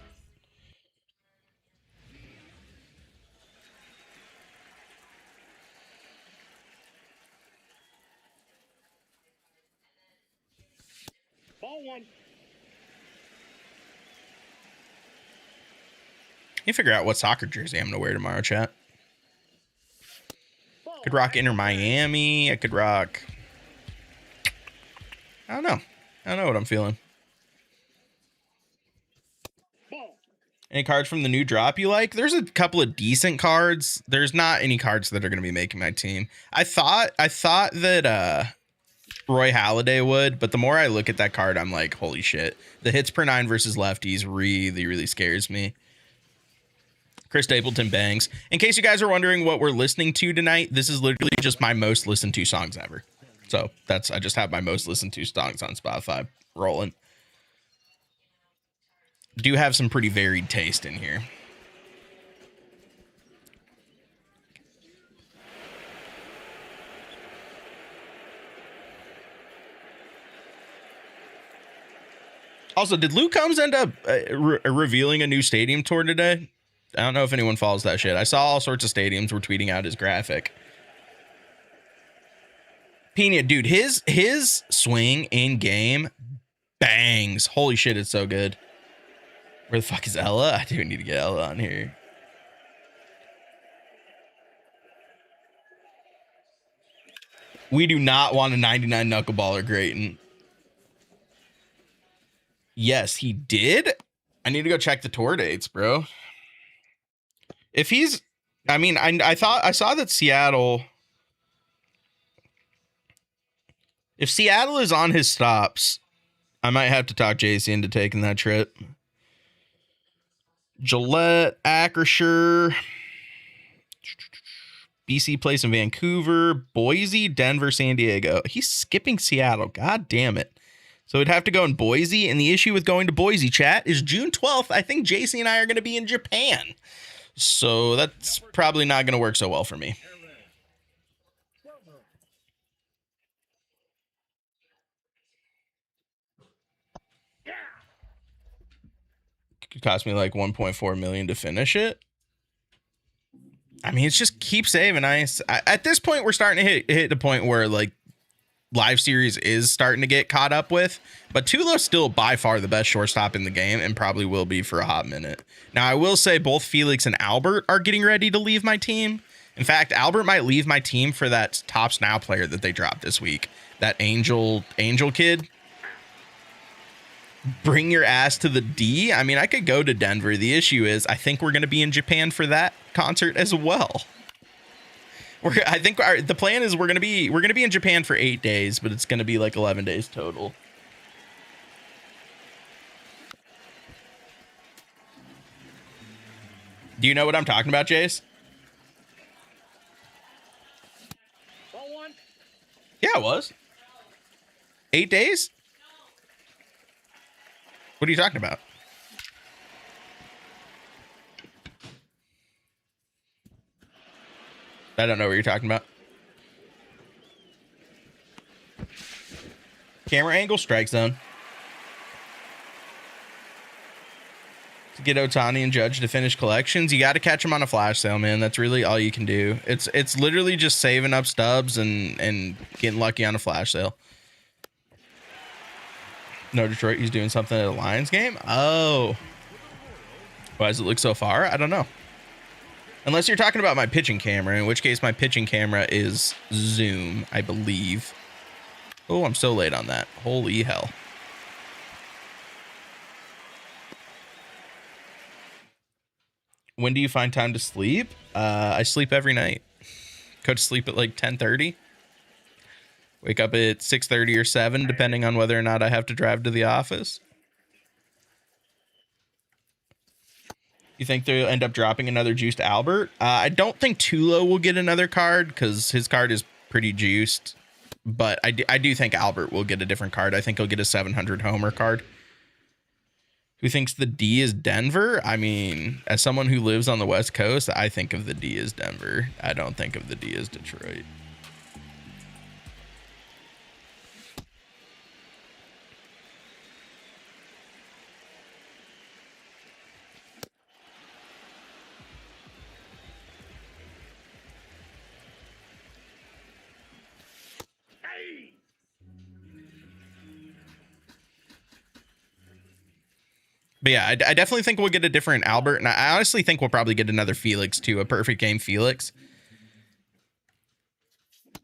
Ball 1. You figure out what soccer jersey I'm gonna wear tomorrow, chat. Could rock Inter Miami. I could rock. I don't know what I'm feeling. Ball. Any cards from the new drop you like? There's a couple of decent cards. There's not any cards that are gonna be making my team. I thought that Roy Halladay would, but the more I look at that card, I'm like, holy shit. The hits per 9 versus lefties really scares me. Chris Stapleton bangs. In case you guys are wondering what we're listening to tonight, this is literally just my most listened to songs ever. So I just have my most listened to songs on Spotify rolling. Do have some pretty varied taste in here. Also, did Luke Combs end up revealing a new stadium tour today? I don't know if anyone follows that shit. I saw all sorts of stadiums were tweeting out his graphic. Pena, dude, his swing in game bangs. Holy shit, it's so good. Where the fuck is Ella? I do need to get Ella on here. We do not want a 99 knuckleballer, Grayton. Yes, he did. I need to go check the tour dates, bro. If he's, I mean, I saw that Seattle. If Seattle is on his stops, I might have to talk JC into taking that trip. Gillette, Acrisure, BC Place in Vancouver, Boise, Denver, San Diego. He's skipping Seattle. God damn it. So it'd have to go in Boise. And the issue with going to Boise, chat, is June 12th. I think JC and I are going to be in Japan. So that's probably not going to work so well for me. It could cost me like 1.4 million to finish it. I mean, it's just keep saving ice. At this point, we're starting to hit the point where like live series is starting to get caught up with, but Tulo's still by far the best shortstop in the game and probably will be for a hot minute. Now, I will say both Felix and Albert are getting ready to leave my team. In fact, Albert might leave my team for that Tops Now player that they dropped this week. That Angel kid. Bring your ass to the D. I mean, I could go to Denver. The issue is I think we're going to be in Japan for that concert as well. I think the plan is we're going to be in Japan for 8 days, but it's going to be like 11 days total. Do you know what I'm talking about, Jace? Ball one. Yeah, it was. 8 days? What are you talking about? I don't know what you're talking about. Camera angle, strike zone. To get Otani and Judge to finish collections, you got to catch them on a flash sale, man. That's really all you can do. It's literally just saving up stubs and getting lucky on a flash sale. No, Detroit, he's doing something at a Lions game? Oh. Why does it look so far? I don't know. Unless you're talking about my pitching camera, in which case my pitching camera is zoom, I believe. Oh, I'm so late on that. Holy hell. When do you find time to sleep? I sleep every night. Go to sleep at like 10:30. Wake up at 6:30 or 7, depending on whether or not I have to drive to the office. You think they'll end up dropping another juiced Albert? I don't think Tulo will get another card because his card is pretty juiced. But I do think Albert will get a different card. I think he'll get a 700 homer card. Who thinks the D is Denver? I mean, as someone who lives on the West Coast, I think of the D as Denver. I don't think of the D as Detroit. But yeah, I definitely think we'll get a different Albert. And I honestly think we'll probably get another Felix too, a perfect game Felix.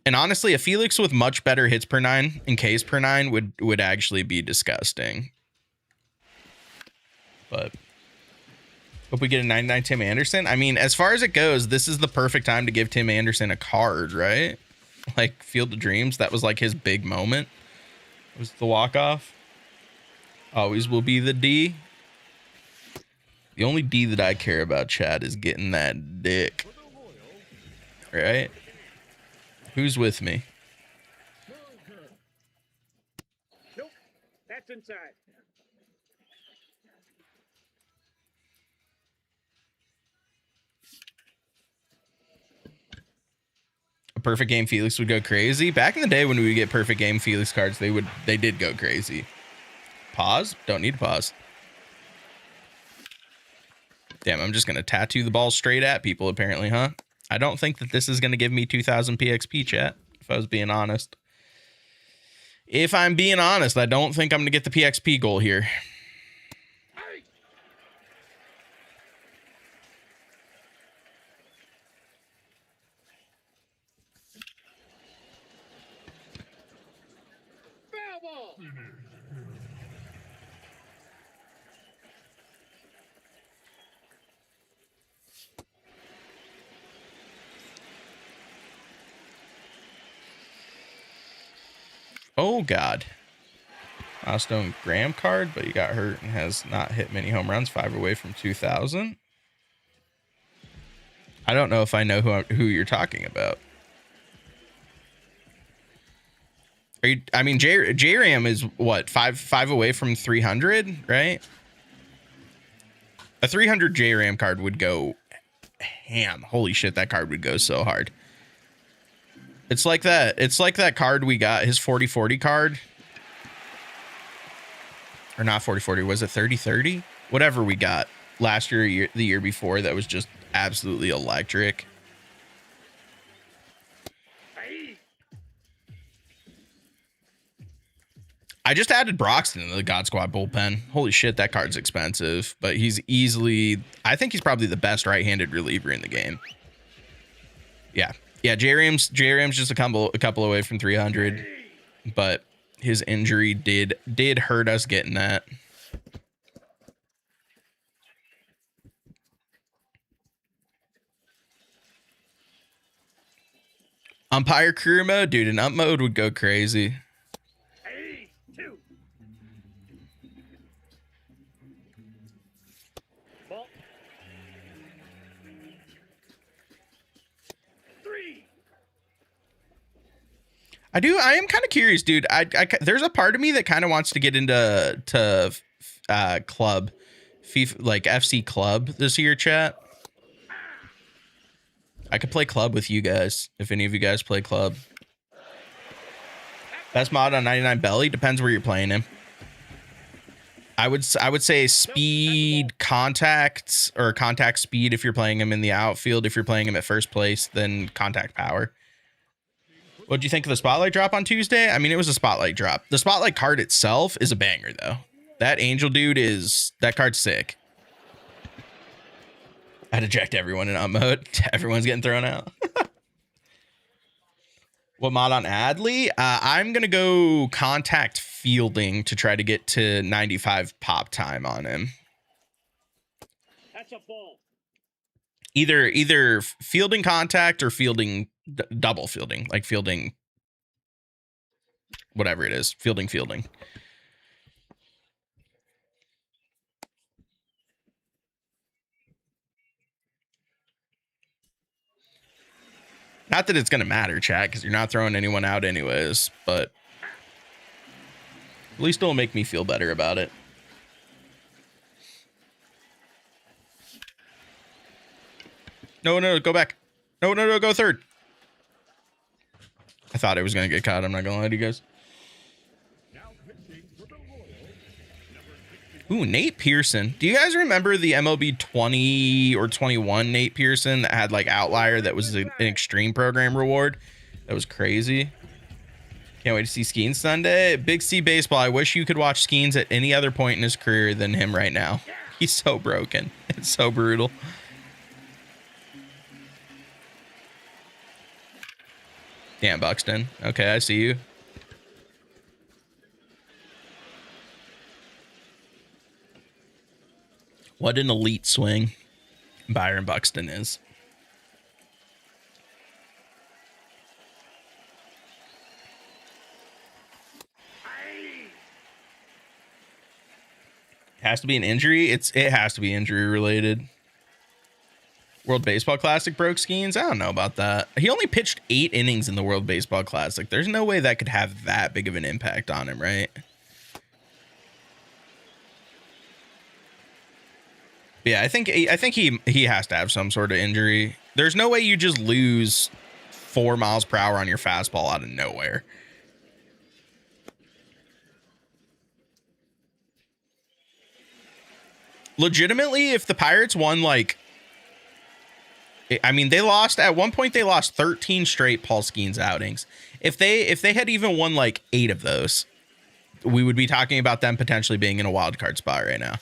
And honestly, a Felix with much better hits per 9 and Ks per 9 would actually be disgusting. But hope we get a 99 Tim Anderson. I mean, as far as it goes, this is the perfect time to give Tim Anderson a card, right? Like Field of Dreams. That was like his big moment. It was the walk-off. Always will be the D. The only D that I care about, Chad, is getting that dick. Right? Who's with me? Nope. That's inside. A perfect game Felix would go crazy. Back in the day when we would get perfect game Felix cards, they did go crazy. Pause? Don't need to pause. Damn, I'm just going to tattoo the ball straight at people, apparently, huh? I don't think that this is going to give me 2,000 PXP, chat, if I was being honest. If I'm being honest, I don't think I'm going to get the PXP goal here. Foul ball. Oh, God. Milestone Graham card, but he got hurt and has not hit many home runs. 5 away from 2,000. I don't know if I know who you're talking about. Are you? I mean, J-Ram is what, five away from 300, right? A 300 J-Ram card would go ham. Holy shit, that card would go so hard. It's like that card we got, his 40-40 card. Or not 40-40, was it 30-30? Whatever we got last year, the year before, that was just absolutely electric. I just added Broxton to the God Squad bullpen. Holy shit, that card's expensive, but he's easily, I think he's probably the best right-handed reliever in the game. Yeah. Yeah, J-Ram's just a couple away from 300, but his injury did hurt us getting that. Umpire career mode, dude, an ump mode would go crazy. I am kind of curious, dude. There's a part of me that kind of wants to get into club, FIFA, like FC Club this year, chat. I could play club with you guys if any of you guys play club. Best mod on 99 Belly depends where you're playing him. I would say speed, contacts, or contact speed if you're playing him in the outfield. If you're playing him at first place, then contact power. What do you think of the spotlight drop on Tuesday? I mean, it was a spotlight drop. The spotlight card itself is a banger, though. That angel dude that card's sick. I'd eject everyone in ump mode. Everyone's getting thrown out. What mod on Adley? I'm going to go contact fielding to try to get to 95 pop time on him. That's a ball. Either fielding contact or fielding double fielding, like fielding whatever it is, fielding. Not that it's going to matter, chat, because you're not throwing anyone out anyways, but at least it'll make me feel better about it. No, go back. No, go third. I thought I was going to get caught. I'm not going to lie to you guys. Ooh, Nate Pearson. Do you guys remember the MLB 20 or 21 Nate Pearson that had like Outlier that was an extreme program reward? That was crazy. Can't wait to see Skeens Sunday. Big C Baseball. I wish you could watch Skeens at any other point in his career than him right now. He's so broken. It's so brutal. Damn, Buxton. Okay, I see you. What an elite swing Byron Buxton is. Has to be an injury. It has to be injury related. World Baseball Classic broke Skeens? I don't know about that. He only pitched 8 innings in the World Baseball Classic. There's no way that could have that big of an impact on him, right? Yeah, I think he has to have some sort of injury. There's no way you just lose 4 miles per hour on your fastball out of nowhere. legitimately, if the Pirates won, like, I mean, they lost at one point. They lost 13 straight Paul Skeens outings. If they had even won like 8 of those, we would be talking about them potentially being in a wild card spot right now.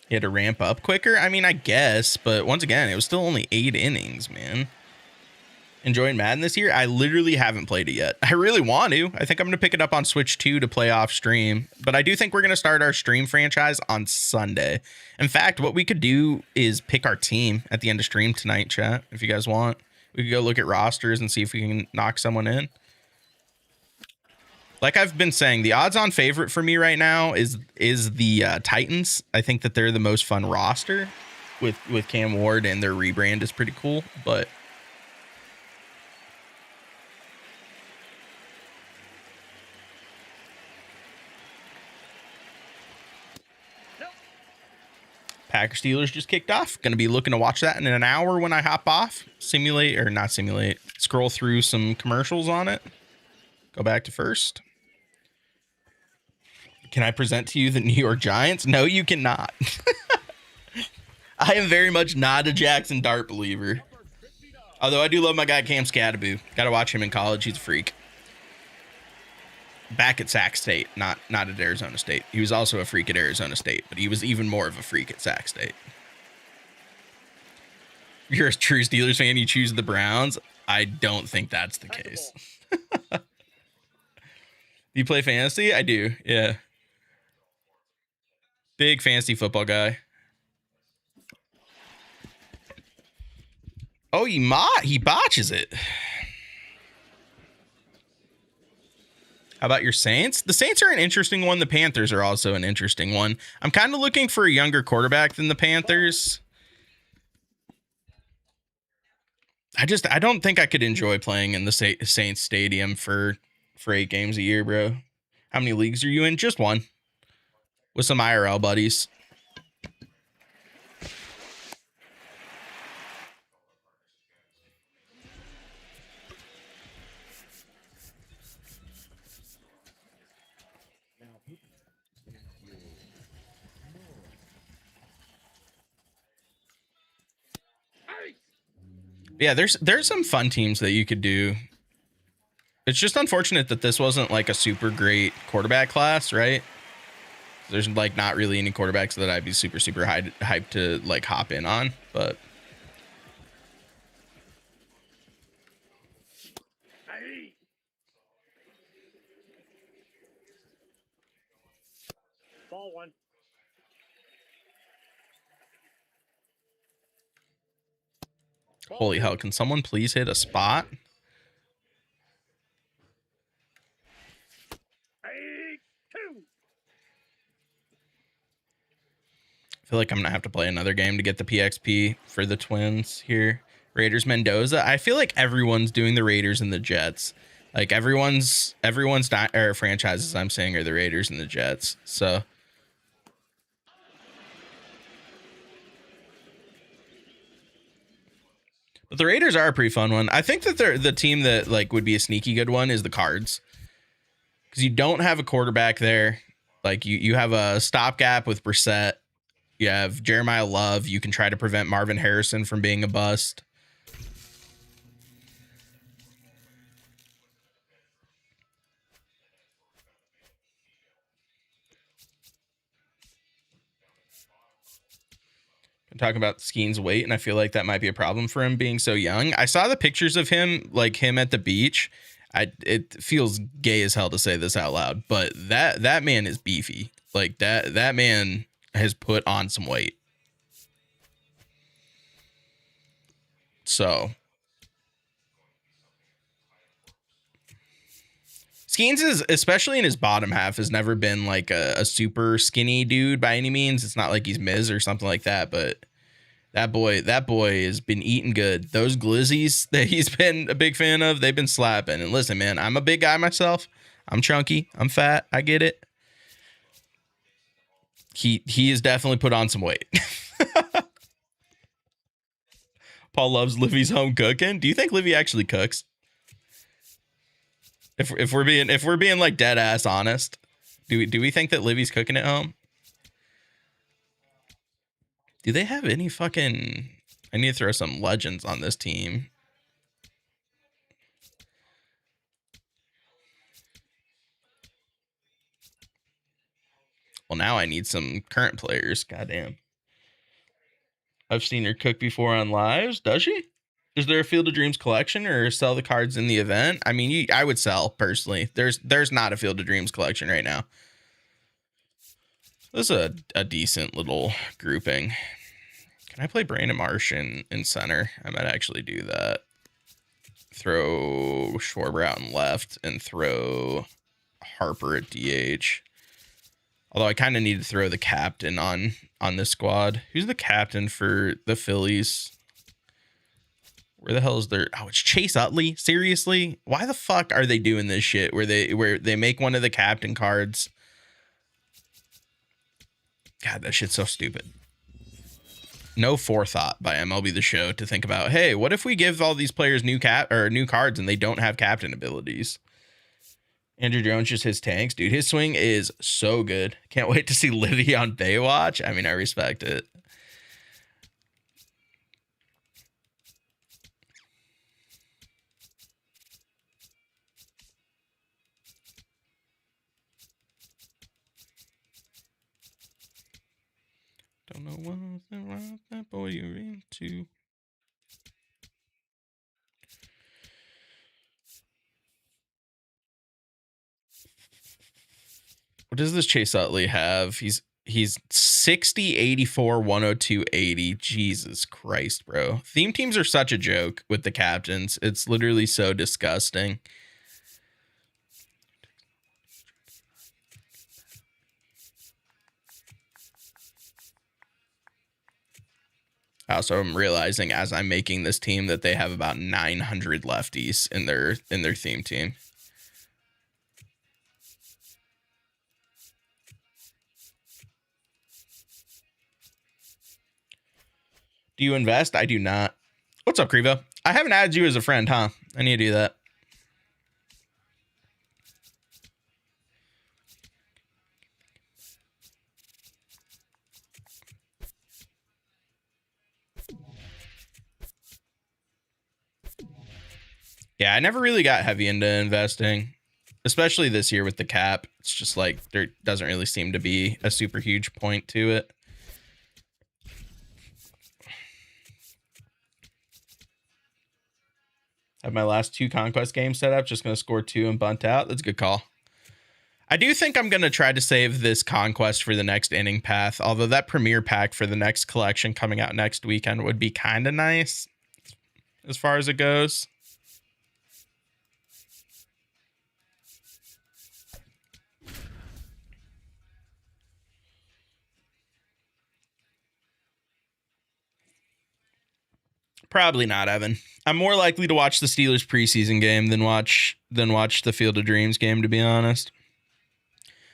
He had to ramp up quicker. I mean, I guess, but once again, it was still only 8 innings, man. Enjoying Madden this year? I literally haven't played it yet. I really want to. I think I'm going to pick it up on Switch 2 to play off stream. But I do think we're going to start our stream franchise on Sunday. In fact, what we could do is pick our team at the end of stream tonight, chat. If you guys want, we could go look at rosters and see if we can knock someone in. Like I've been saying, the odds-on favorite for me right now is the Titans. I think that they're the most fun roster with Cam Ward, and their rebrand is pretty cool. But Packers Steelers just kicked off. Going to be looking to watch that in an hour when I hop off. Scroll through some commercials on it. Go back to first. Can I present to you the New York Giants? No, you cannot. I am very much not a Jackson Dart believer. Although I do love my guy Cam Scattaboo. Got to watch him in college. He's a freak. Back at Sac State, not at Arizona State. He was also a freak at Arizona State, but he was even more of a freak at Sac State. You're a true Steelers fan, you choose the Browns. I don't think that's the case. Do you play fantasy? I do, yeah. Big fantasy football guy. Oh, he botches it. How about your Saints? The Saints are an interesting one. The Panthers are also an interesting one. I'm kind of looking for a younger quarterback than the Panthers. I don't think I could enjoy playing in the Saints stadium for 8 games a year, bro. How many leagues are you in? Just one. With some IRL buddies. Yeah, there's some fun teams that you could do. It's just unfortunate that this wasn't like a super great quarterback class, right? There's like not really any quarterbacks that I'd be super hyped to like hop in on, but Ball one. holy hell, can someone please hit a spot? I feel like I'm gonna have to play another game to get the PXP for the Twins here. Raiders Mendoza. I feel like everyone's doing the Raiders and the Jets. Like everyone's franchises I'm saying are the Raiders and the Jets. So but the Raiders are a pretty fun one. I think that they're the team that like would be a sneaky good one is the Cards. Because you don't have a quarterback there. Like you have a stopgap with Brissett. You have Jeremiah Love. You can try to prevent Marvin Harrison from being a bust. I'm talking about Skeen's weight, and I feel like that might be a problem for him being so young. I saw the pictures of him, like him at the beach. It feels gay as hell to say this out loud, but that man is beefy. Like that man has put on some weight. So Skeens is, especially in his bottom half, has never been like a super skinny dude by any means. It's not like he's Miz or something like that, but that boy has been eating good. Those glizzies that he's been a big fan of, they've been slapping. And listen, man, I'm a big guy myself. I'm chunky. I'm fat. I get it. He has definitely put on some weight. Paul loves Livy's home cooking. Do you think Livy actually cooks? If we're being like dead ass honest, do we think that Livy's cooking at home? Do they have any fucking? I need to throw some legends on this team. Well, now I need some current players. Goddamn. I've seen her cook before on lives. Does she? Is there a Field of Dreams collection or sell the cards in the event? I mean, I would sell personally. There's not a Field of Dreams collection right now. This is a decent little grouping. Can I play Brandon Marsh in center? I might actually do that. Throw Schwarber out in left and throw Harper at DH. Although I kind of need to throw the captain on this squad. Who's the captain for the Phillies? Where the hell is their... Oh, it's Chase Utley? Seriously? Why the fuck are they doing this shit where they make one of the captain cards? God, that shit's so stupid. No forethought by MLB The Show to think about, hey, what if we give all these players new cards and they don't have captain abilities? Andrew Jones just hits tanks. Dude, his swing is so good. Can't wait to see Livy on Baywatch. I mean, I respect it. Don't know what that boy you're into. What does this Chase Utley have? He's 60, 84, 102, 80. Jesus Christ, bro. Theme teams are such a joke with the captains. It's literally so disgusting. Also, I'm realizing as I'm making this team that they have about 900 lefties in their theme team. Do you invest? I do not. What's up, Krivo? I haven't added you as a friend, huh? I need to do that. Yeah, I never really got heavy into investing, especially this year with the cap. It's just like there doesn't really seem to be a super huge point to it. Have my last 2 conquest games set up. Just going to score 2 and bunt out. That's a good call. I do think I'm going to try to save this conquest for the next inning path, although that premier pack for the next collection coming out next weekend would be kind of nice as far as it goes. Probably not, Evan. I'm more likely to watch the Steelers preseason game than watch the Field of Dreams game, to be honest.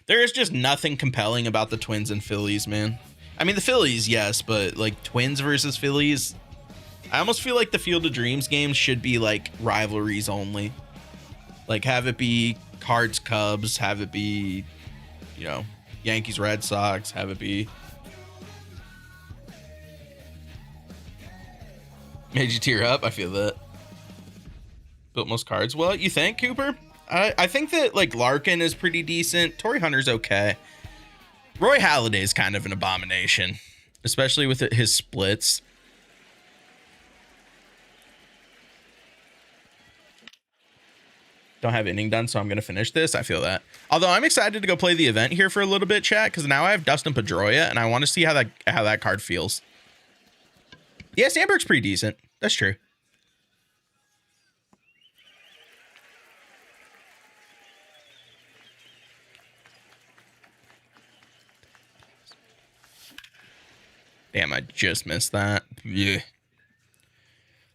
There is just nothing compelling about the Twins and Phillies, man. I mean, the Phillies, yes, but like Twins versus Phillies, I almost feel like the Field of Dreams games should be like rivalries only. Like have it be Cards Cubs, have it be, you know, Yankees Red Sox, have it be. Made you tear up. I feel that. Built most cards. Well, you think, Cooper? I think that like Larkin is pretty decent. Torrey Hunter's okay. Roy Halladay's kind of an abomination, especially with his splits. Don't have inning done, so I'm going to finish this. I feel that. Although I'm excited to go play the event here for a little bit, chat, because now I have Dustin Pedroia, and I want to see how that card feels. Yeah, Sandberg's pretty decent. That's true. Damn, I just missed that. Yeah.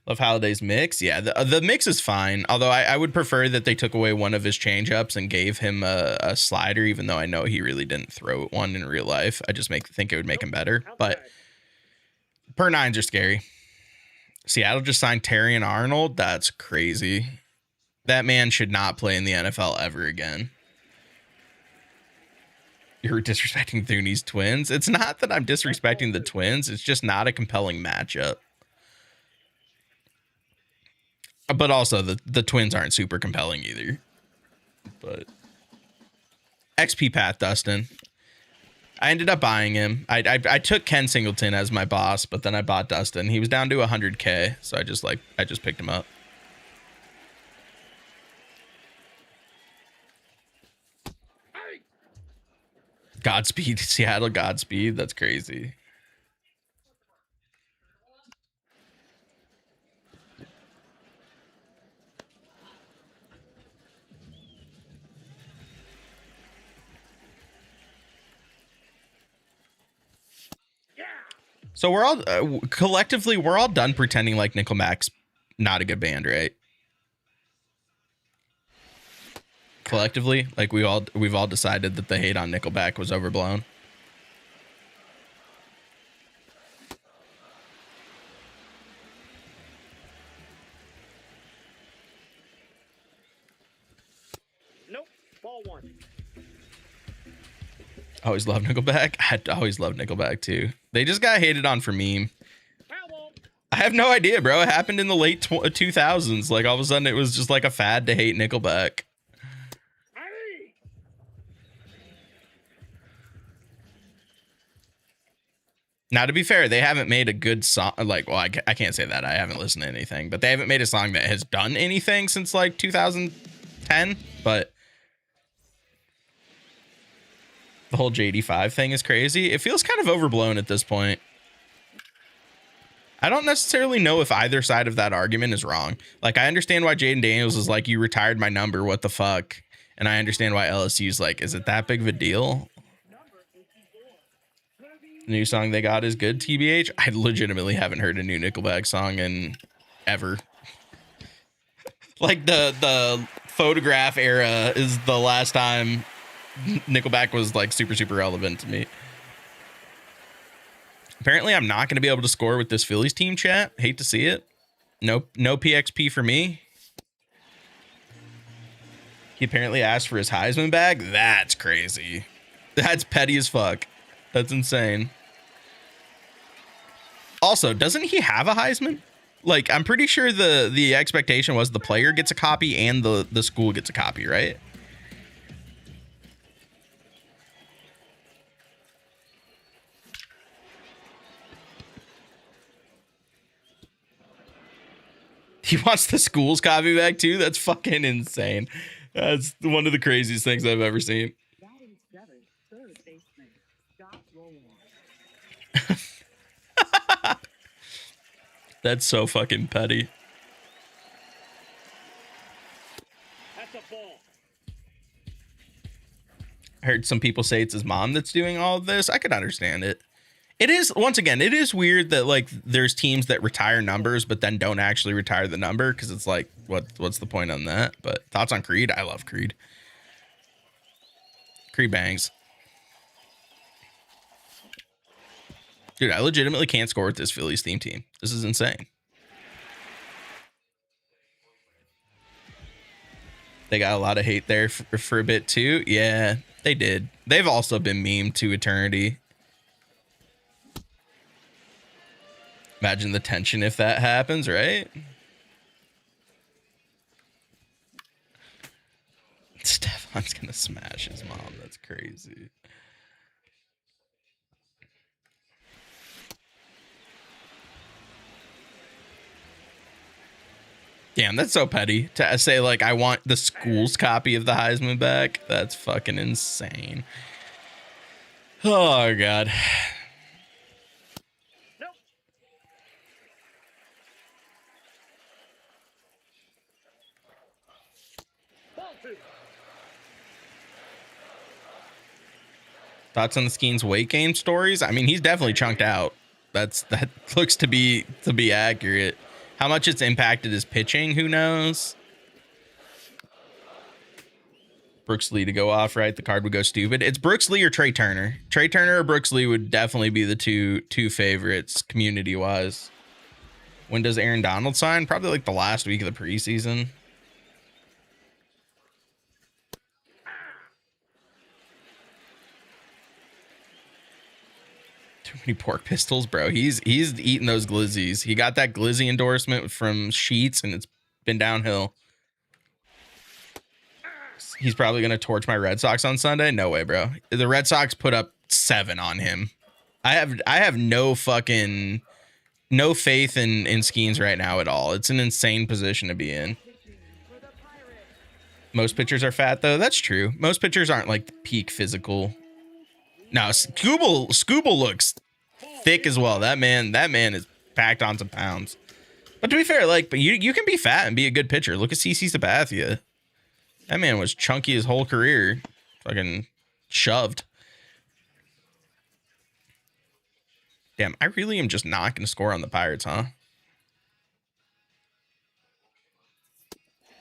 Love Halliday's mix. Yeah, the mix is fine. Although I would prefer that they took away one of his changeups and gave him a slider, even though I know he really didn't throw one in real life. I just think it would make him better. But per nines are scary. Seattle just signed Terry and Arnold. That's crazy. That man should not play in the NFL ever again. You're disrespecting Thuney's twins. It's not that I'm disrespecting the twins. It's just not a compelling matchup. But also the twins aren't super compelling either. But XP Path Dustin. I ended up buying him. I took Ken Singleton as my boss, but then I bought Dustin. He was down to 100K, so I just picked him up. Godspeed, Seattle, Godspeed. That's crazy. So we're all collectively, we're all done pretending like Nickelback's not a good band, right? Collectively, like we've all decided that the hate on Nickelback was overblown. Nope. Ball one. I always loved Nickelback. I always loved Nickelback too. They just got hated on for meme. I have no idea, bro. It happened in the late 2000s. Like all of a sudden it was just like a fad to hate Nickelback. Now, to be fair, they haven't made a good song. Like, well, I can't say that. I haven't listened to anything, but they haven't made a song that has done anything since like 2010. But the whole JD5 thing is crazy. It feels kind of overblown at this point. I don't necessarily know if either side of that argument is wrong. Like, I understand why Jaden Daniels is like, you retired my number. What the fuck? And I understand why LSU's like, is it that big of a deal? The new song they got is good, TBH. I legitimately haven't heard a new Nickelback song in ever. Like the Photograph era is the last time Nickelback was like super relevant to me. Apparently I'm not going to be able to score with this Phillies team, chat. Hate to see it. No PXP for me. He apparently asked for his Heisman bag. That's crazy. That's petty as fuck. That's insane. Also, doesn't he have a Heisman? Like, I'm pretty sure the expectation was the player gets a copy and the school gets a copy, right? He wants the school's copy back too? That's fucking insane. That's one of the craziest things I've ever seen. That's so fucking petty. That's a ball. I heard some people say it's his mom that's doing all of this. I could understand it. It is, once again, it is weird that like there's teams that retire numbers but then don't actually retire the number, because it's like, what's the point on that? But thoughts on Creed? I love Creed. Creed bangs. Dude, I legitimately can't score with this Phillies theme team. This is insane. They got a lot of hate there for a bit too. Yeah, they did. They've also been memed to eternity. Imagine the tension if that happens, right? Stefan's gonna smash his mom. That's crazy. Damn, that's so petty to say, like, I want the school's copy of the Heisman back. That's fucking insane. Oh, God. Nope. Ball two. Thoughts on the Skeen's weight gain stories? I mean, he's definitely chunked out. That looks to be accurate. How much it's impacted his pitching, who knows? Brooks Lee to go off, right? The card would go stupid. It's Brooks Lee or Trey Turner. Trey Turner or Brooks Lee would definitely be the two favorites community-wise. When does Aaron Donald sign? Probably like the last week of the preseason. many pork pistols, bro. He's eating those glizzies. He got that glizzy endorsement from Sheets, and it's been downhill. He's probably gonna torch my Red Sox on Sunday. No way, bro. The Red Sox put up 7 on him. I have no faith in Skeens right now at all. It's an insane position to be in. Most pitchers are fat though. That's true. Most pitchers aren't like peak physical. Now Scooble looks thick as well. That man is packed on some pounds. But to be fair, like, but you can be fat and be a good pitcher. Look at CC Sabathia. That man was chunky his whole career. Fucking shoved. Damn, I really am just not going to score on the Pirates, huh?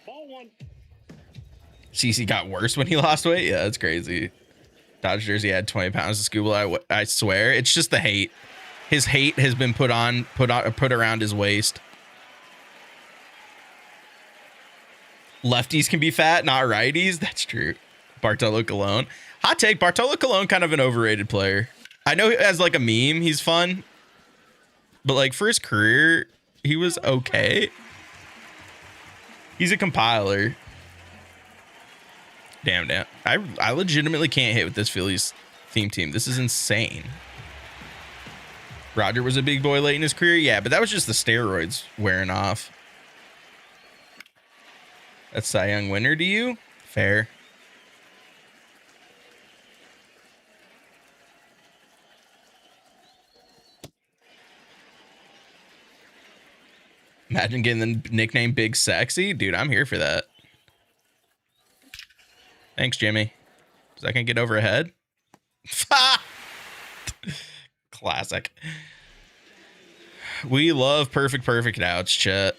Ball 1. CC got worse when he lost weight? Yeah, that's crazy. Dodge jersey had 20 pounds of Scooble. I swear. It's just the hate. His hate has been put around his waist. Lefties can be fat, not righties. That's true. Bartolo Colon. Hot take. Bartolo Colon, kind of an overrated player. I know as like a meme, he's fun. But like for his career, he was okay. He's a compiler. Damn. I legitimately can't hit with this Phillies theme team. This is insane. Roger was a big boy late in his career. Yeah, but that was just the steroids wearing off. That's Cy Young winner to you? Fair. Imagine getting the nickname Big Sexy. Dude, I'm here for that. Thanks, Jimmy. Is that gonna get over a head? Classic. We love perfect outs, chat.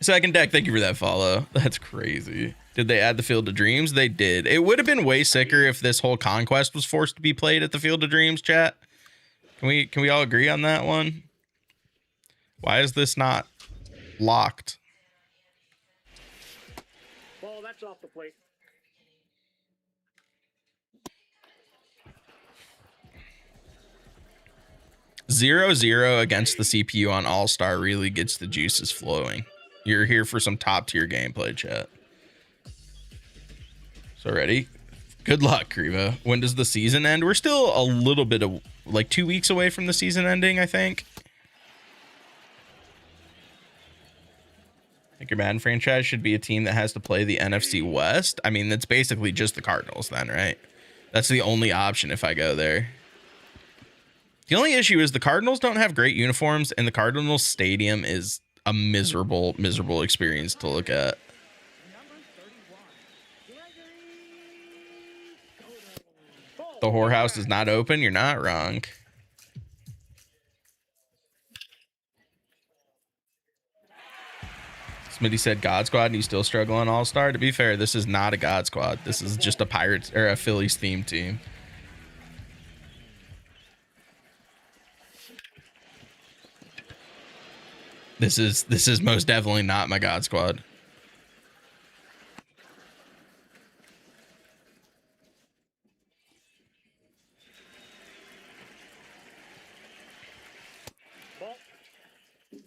Second deck, thank you for that follow. That's crazy. Did they add the Field of Dreams? They did. It would have been way sicker if this whole conquest was forced to be played at the Field of Dreams, chat. Can we all agree on that one? Why is this not locked? Ball, that's off the plate. Zero against the CPU on All-Star really gets the juices flowing. You're here for some top-tier gameplay, chat. So ready? Good luck, Kriva. When does the season end? We're still a little bit of, like 2 weeks away from the season ending, I think. I think your Madden franchise should be a team that has to play the NFC West. I mean, that's basically just the Cardinals then, right? That's the only option if I go there. The only issue is the Cardinals don't have great uniforms, and the Cardinals stadium is a miserable experience to look at. The whorehouse is not open. You're not wrong. Smitty said God Squad, and you still struggle on All-Star. To be fair, this is not a God Squad. This is just a Pirates or a Phillies themed team. This is most definitely not my God Squad.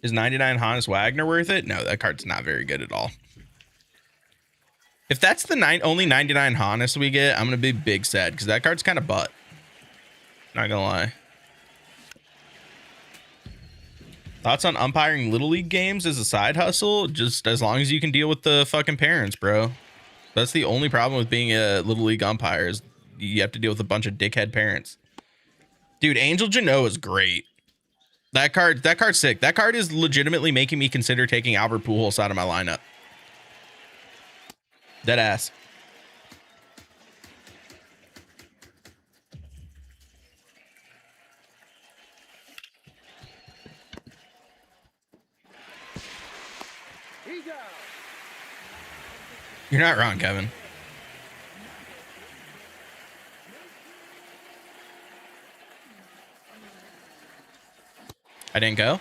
Is 99 Hannes Wagner worth it? No, that card's not very good at all. If that's the only 99 Hannes we get, I'm gonna be big sad because that card's kind of butt. Not gonna lie. Thoughts on umpiring Little League games as a side hustle? Just as long as you can deal with the fucking parents, bro. That's the only problem with being a Little League umpire is you have to deal with a bunch of dickhead parents. Dude, Angel Jano is great. That card's sick. That card is legitimately making me consider taking Albert Pujols out of my lineup. Dead ass. You're not wrong, Kevin. I didn't go.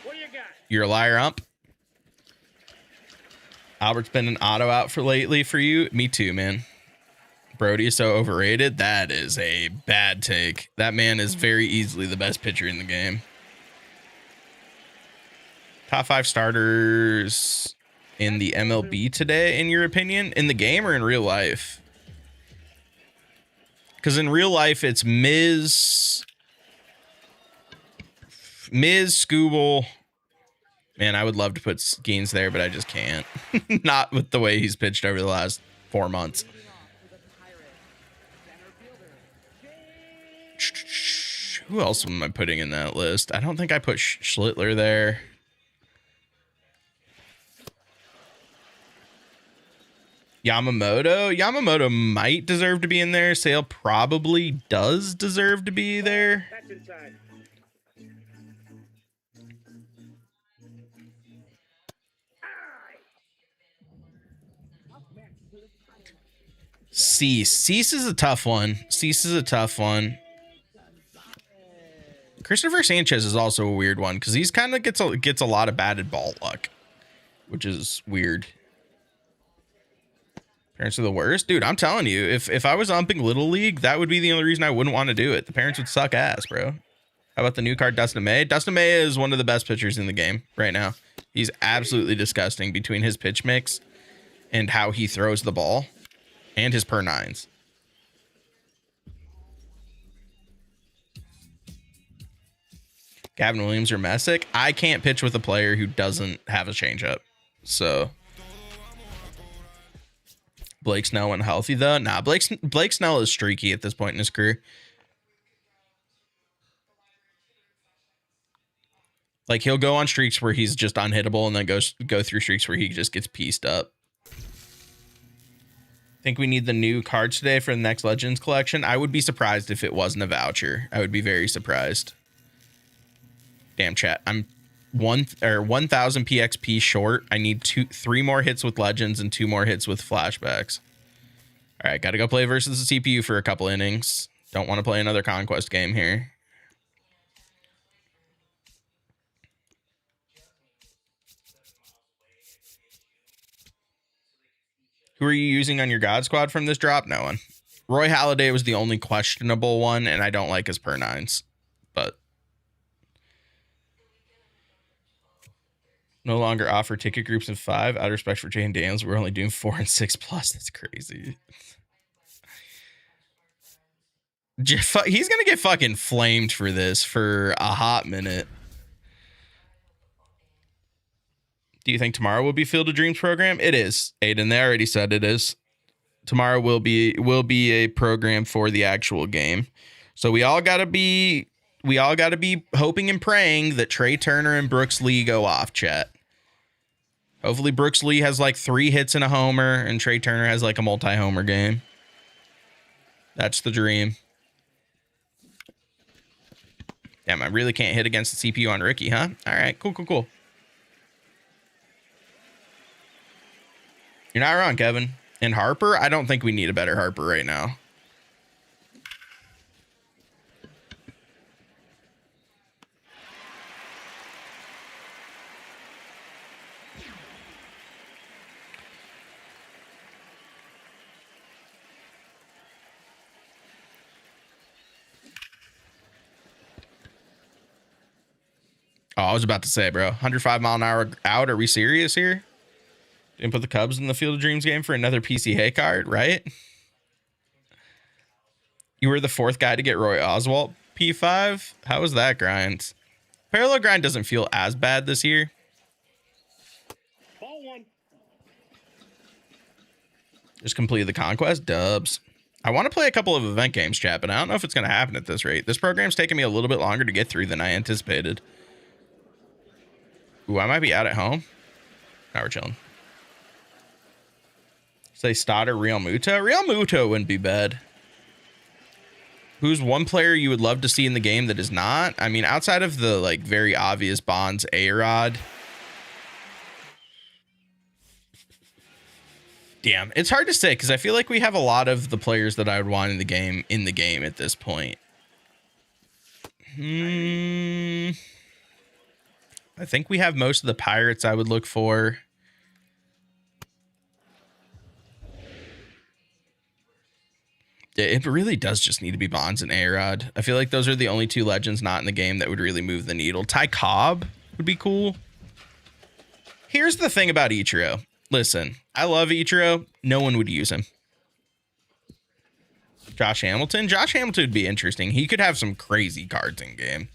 What do you got? You're a liar, ump. Albert's been an auto out for lately for you. Me too, man. Brody is so overrated. That is a bad take. That man is very easily the best pitcher in the game. Top 5 starters in the MLB today, in your opinion? In the game or in real life? Because in real life, it's Miz, Scooble. Man, I would love to put Skeens there, but I just can't. Not with the way he's pitched over the last 4 months. Who else am I putting in that list? I don't think I put Schlittler there. Yamamoto might deserve to be in there. Sale probably does deserve to be there. That's inside. Cease is a tough one. Christopher Sanchez is also a weird one because he's kind of gets a lot of batted ball luck, which is weird. Parents are the worst. Dude, I'm telling you, if I was umping Little League, that would be the only reason I wouldn't want to do it. The parents would suck ass, bro. How about the new card, Dustin May? Dustin May is one of the best pitchers in the game right now. He's absolutely disgusting between his pitch mix and how he throws the ball and his per nines. Gavin Williams or Messick? I can't pitch with a player who doesn't have a changeup. So Blake Snell went healthy though. Nah, Blake Snell is streaky at this point in his career. Like he'll go on streaks where he's just unhittable and then go through streaks where he just gets pieced up. Think we need the new cards today for the next Legends collection? I would be surprised if it wasn't a voucher. I would be very surprised. Damn chat. I'm 1,000 PXP short. I need 3 more hits with Legends and 2 more hits with flashbacks. All right, got to go play versus the CPU for a couple innings. Don't want to play another Conquest game here. Who are you using on your God Squad from this drop? No one. Roy Halladay was the only questionable one, and I don't like his per nines. But no longer offer ticket groups of 5. Out of respect for Jay and Daniels, we're only doing 4 and 6+. That's crazy. He's gonna get fucking flamed for this for a hot minute. Do you think tomorrow will be Field of Dreams program? It is. Aiden, they already said it is. Tomorrow will be a program for the actual game. So we all gotta be hoping and praying that Trey Turner and Brooks Lee go off, chat. Hopefully Brooks Lee has like 3 hits and a homer, and Trey Turner has like a multi-homer game. That's the dream. Damn, I really can't hit against the CPU on Ricky, huh? All right, cool. You're not wrong, Kevin. And Harper, I don't think we need a better Harper right now. Oh, I was about to say, bro, 105 mile an hour out. Are we serious here? Didn't put the Cubs in the Field of Dreams game for another PC Hay card, right? You were the 4th guy to get Roy Oswalt P5. How was that grind? Parallel grind doesn't feel as bad this year. Ball 1. Just completed the Conquest. Dubs. I want to play a couple of event games, chat, but I don't know if it's going to happen at this rate. This program's taking me a little bit longer to get through than I anticipated. Ooh, I might be out at home. Now we're chilling. Say Stoddard, Real Muto. Real Muto wouldn't be bad. Who's one player you would love to see in the game that is not? I mean, outside of the like very obvious Bonds, A-Rod. Damn, it's hard to say because I feel like we have a lot of the players that I would want in the game at this point. I think we have most of the Pirates I would look for. It really does just need to be Bonds and A-Rod. I feel like those are the only two legends not in the game that would really move the needle. Ty Cobb would be cool. Here's the thing about Ichiro. Listen, I love Ichiro. No one would use him. Josh Hamilton? Josh Hamilton would be interesting. He could have some crazy cards in game.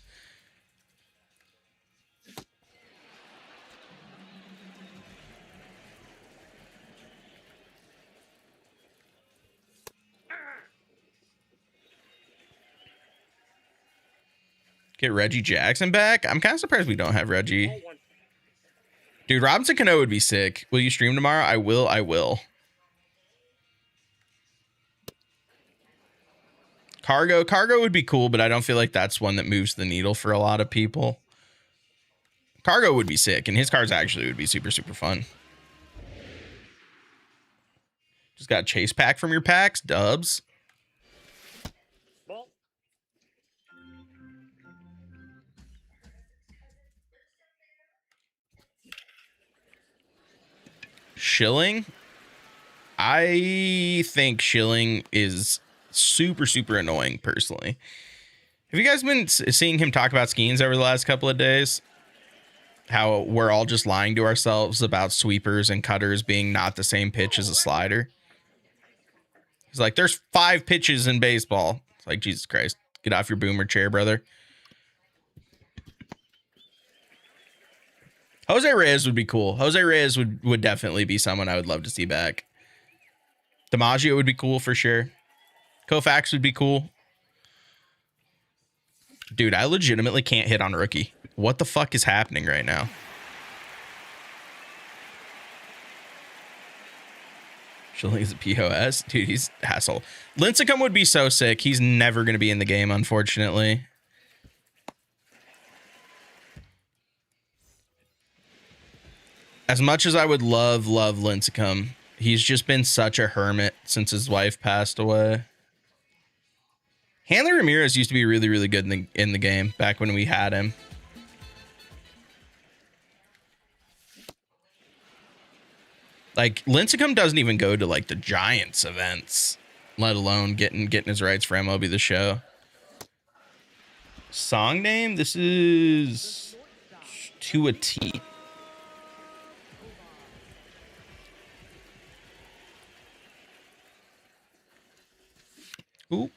Get Reggie Jackson back? I'm kind of surprised we don't have Reggie. Dude, Robinson Cano would be sick. Will you stream tomorrow? I will. I will. Cargo would be cool, but I don't feel like that's one that moves the needle for a lot of people. Cargo would be sick, and his cards actually would be super, super fun. Just got a chase pack from your packs. Dubs. Schilling? I think Schilling is super, super annoying, personally. Have you guys been seeing him talk about schemes over the last couple of days? How we're all just lying to ourselves about sweepers and cutters being not the same pitch as a slider. He's like, there's 5 pitches in baseball. It's like, Jesus Christ. Get off your boomer chair, brother. Jose Reyes would be cool. Jose Reyes would definitely be someone I would love to see back. DiMaggio would be cool for sure. Koufax would be cool. Dude, I legitimately can't hit on rookie. What the fuck is happening right now? Schilling's a POS. Dude, he's asshole. Lincecum would be so sick. He's never going to be in the game, unfortunately. As much as I would love Lincecum, he's just been such a hermit since his wife passed away. Hanley Ramirez used to be really, really good in the game back when we had him. Like, Lincecum doesn't even go to like the Giants events, let alone getting his rights for MLB The Show. Song name? This is To a T. Ooh.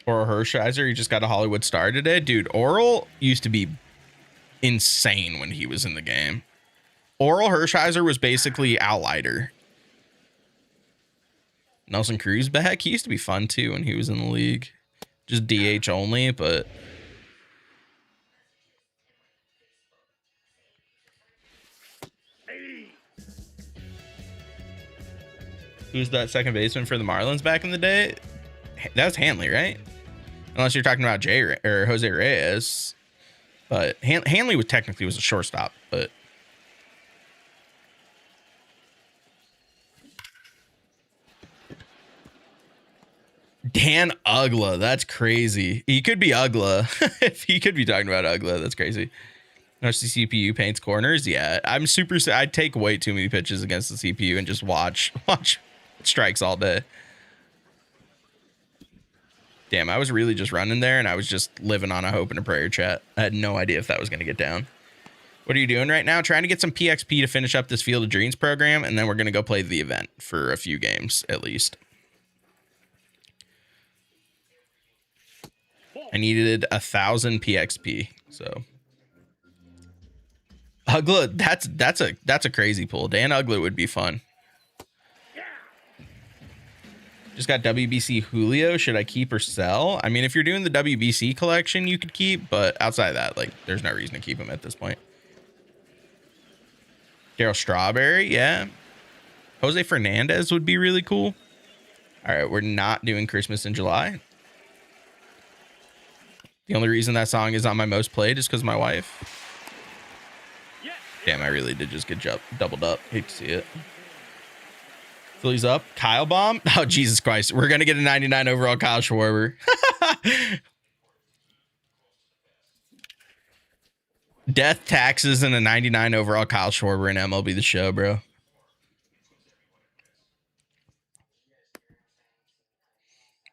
Oral Hershiser, he just got a Hollywood star today. Dude, Oral used to be insane when he was in the game. Oral Hershiser was basically Outlighter. Nelson Cruz back. He used to be fun too when he was in the league. Just DH only, but... Who's that second baseman for the Marlins back in the day? That was Hanley, right? Unless you're talking about Jose Reyes. But Hanley was technically a shortstop, but... Dan Ugla, that's crazy. He could be Ugla. If he could be talking about Ugla, that's crazy. RC CPU paints corners. Yeah, I'd take way too many pitches against the CPU and just watch strikes all day. Damn, I was really just running there and I was just living on a hope and a prayer, chat. I had no idea if that was going to get down. What are you doing right now? Trying to get some PXP to finish up this Field of Dreams program, and then we're going to go play the event for a few games at least. I needed 1,000 PXP, so... Ugla, that's a crazy pull. Dan Ugla would be fun. Just got WBC Julio. Should I keep or sell? I mean, if you're doing the WBC collection, you could keep, but outside of that, like, there's no reason to keep him at this point. Darryl Strawberry, yeah. Jose Fernandez would be really cool. All right, we're not doing Christmas in July. The only reason that song is on my most played is because of my wife. Damn, I really did just get doubled up. Hate to see it. Phillies up. Kyle Bomb. Oh, Jesus Christ. We're going to get a 99 overall Kyle Schwarber. Death, taxes, and a 99 overall Kyle Schwarber in MLB The Show, bro.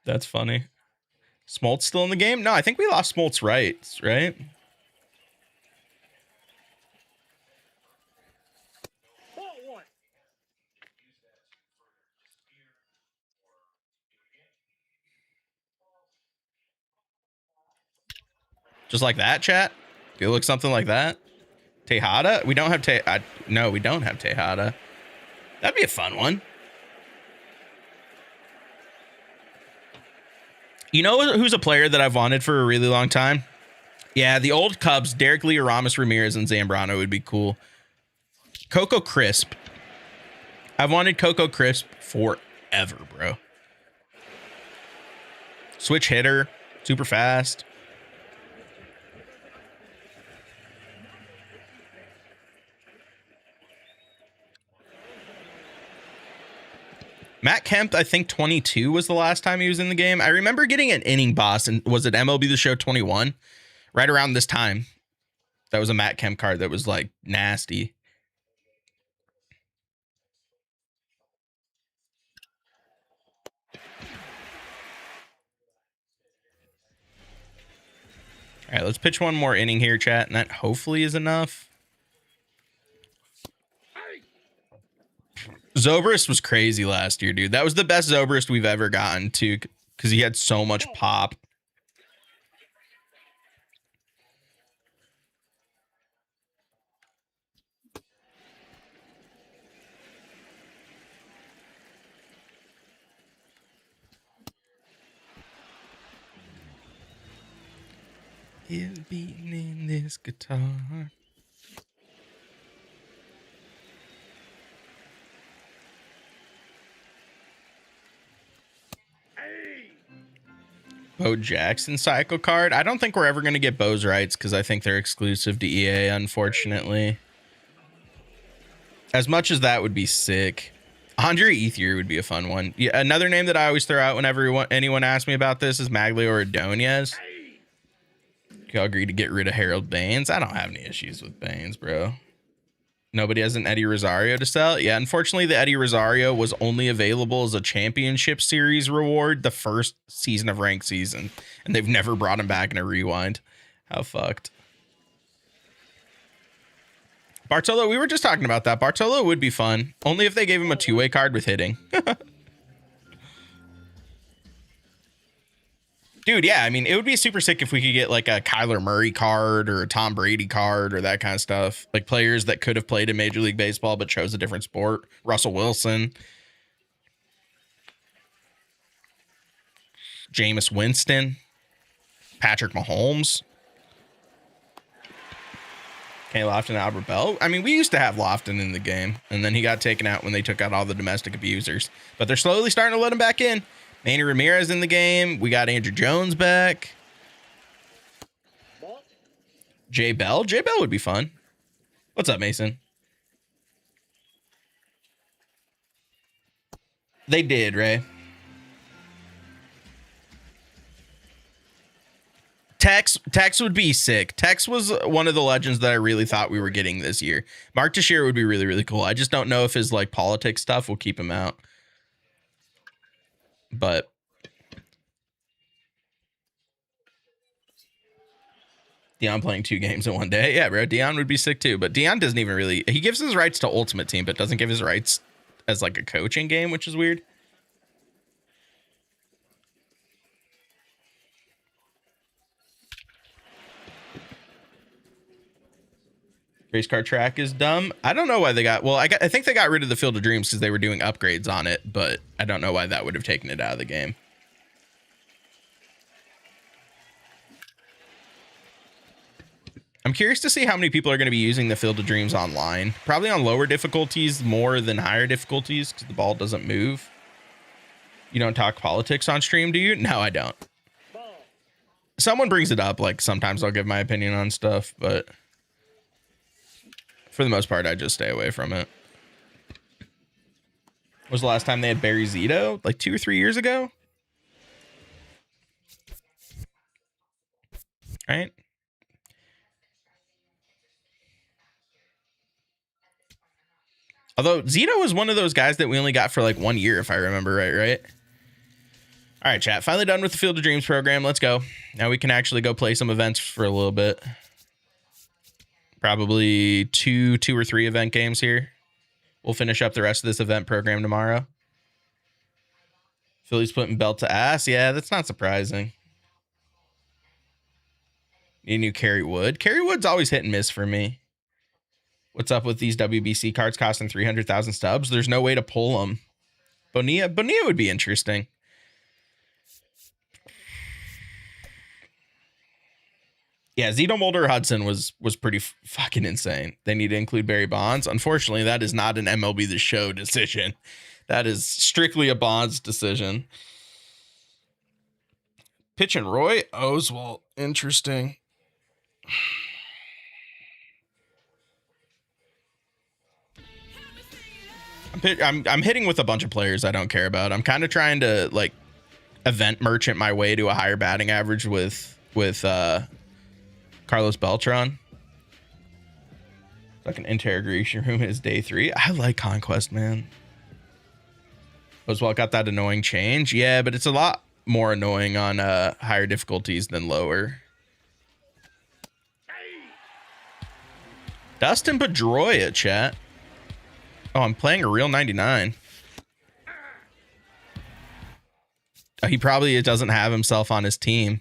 That's funny. Smoltz still in the game? No, I think we lost Smoltz rights, right? Ball one. Just like that, chat? Do it look something like that? Tejada? We don't have no, we don't have Tejada. That'd be a fun one. You know who's a player that I've wanted for a really long time? Yeah, the old Cubs, Derek Lee, Ramos, Ramirez, and Zambrano would be cool. Coco Crisp. I've wanted Coco Crisp forever, bro. Switch hitter, super fast. Matt Kemp, I think 22 was the last time he was in the game. I remember getting an inning boss, and was it MLB The Show 21? Right around this time. That was a Matt Kemp card that was like nasty. All right, let's pitch one more inning here, chat, and that hopefully is enough. Zobrist was crazy last year, dude. That was the best Zobrist we've ever gotten to, because he had so much pop. Is beating in this guitar. Bo Jackson cycle card. I don't think we're ever going to get Bo's rights because I think they're exclusive to EA, unfortunately. As much as that would be sick. Andre Ethier would be a fun one. Yeah, another name that I always throw out whenever anyone asks me about this is Maglio Ordonez. You agree to get rid of Harold Baines? I don't have any issues with Baines, bro. Nobody has an Eddie Rosario to sell? Yeah, unfortunately, the Eddie Rosario was only available as a championship series reward the first season of ranked season, and they've never brought him back in a rewind. How fucked. Bartolo, we were just talking about that. Bartolo would be fun, only if they gave him a two-way card with hitting. Dude, yeah, I mean, it would be super sick if we could get like a Kyler Murray card or a Tom Brady card or that kind of stuff. Like players that could have played in Major League Baseball but chose a different sport. Russell Wilson. Jameis Winston. Patrick Mahomes. Kenny Lofton, Albert Bell. I mean, we used to have Lofton in the game, and then he got taken out when they took out all the domestic abusers. But they're slowly starting to let him back in. Manny Ramirez in the game. We got Andrew Jones back. Jay Bell. Jay Bell would be fun. What's up, Mason? They did, Ray. Tex would be sick. Tex was one of the legends that I really thought we were getting this year. Mark Teixeira would be really, really cool. I just don't know if his like politics stuff will keep him out. But Dion playing 2 games in one day. Yeah, bro. Dion would be sick too. But Dion doesn't even really... He gives his rights to Ultimate Team, but doesn't give his rights as like a coaching game, which is weird. Race car track is dumb. I don't know why they got... Well, I think they got rid of the Field of Dreams because they were doing upgrades on it, but I don't know why that would have taken it out of the game. I'm curious to see how many people are going to be using the Field of Dreams online. Probably on lower difficulties more than higher difficulties because the ball doesn't move. You don't talk politics on stream, do you? No, I don't. Someone brings it up. Like sometimes I'll give my opinion on stuff, but for the most part, I just stay away from it. When was the last time they had Barry Zito? Like 2 or 3 years ago? Right? Although Zito was one of those guys that we only got for like 1 year, if I remember right? All right, chat. Finally done with the Field of Dreams program. Let's go. Now we can actually go play some events for a little bit. Probably two or three event games here. We'll finish up the rest of this event program tomorrow. Philly's putting belt to ass. Yeah, that's not surprising. Need a new Kerry Wood. Kerry Wood's always hit and miss for me. What's up with these WBC cards costing 300,000 stubs? There's no way to pull them. Bonilla would be interesting. Yeah, Zito Mulder Hudson was pretty fucking insane. They need to include Barry Bonds. Unfortunately, that is not an MLB The Show decision. That is strictly a Bonds decision. Pitch and Roy Oswalt. Interesting. I'm hitting with a bunch of players I don't care about. I'm kind of trying to like event merchant my way to a higher batting average with Carlos Beltran. Like an interrogation room is day 3. I like Conquest, man. Oswalt got that annoying change. Yeah, but it's a lot more annoying on higher difficulties than lower. Dustin Pedroia, chat. Oh, I'm playing a real 99. Oh, he probably doesn't have himself on his team.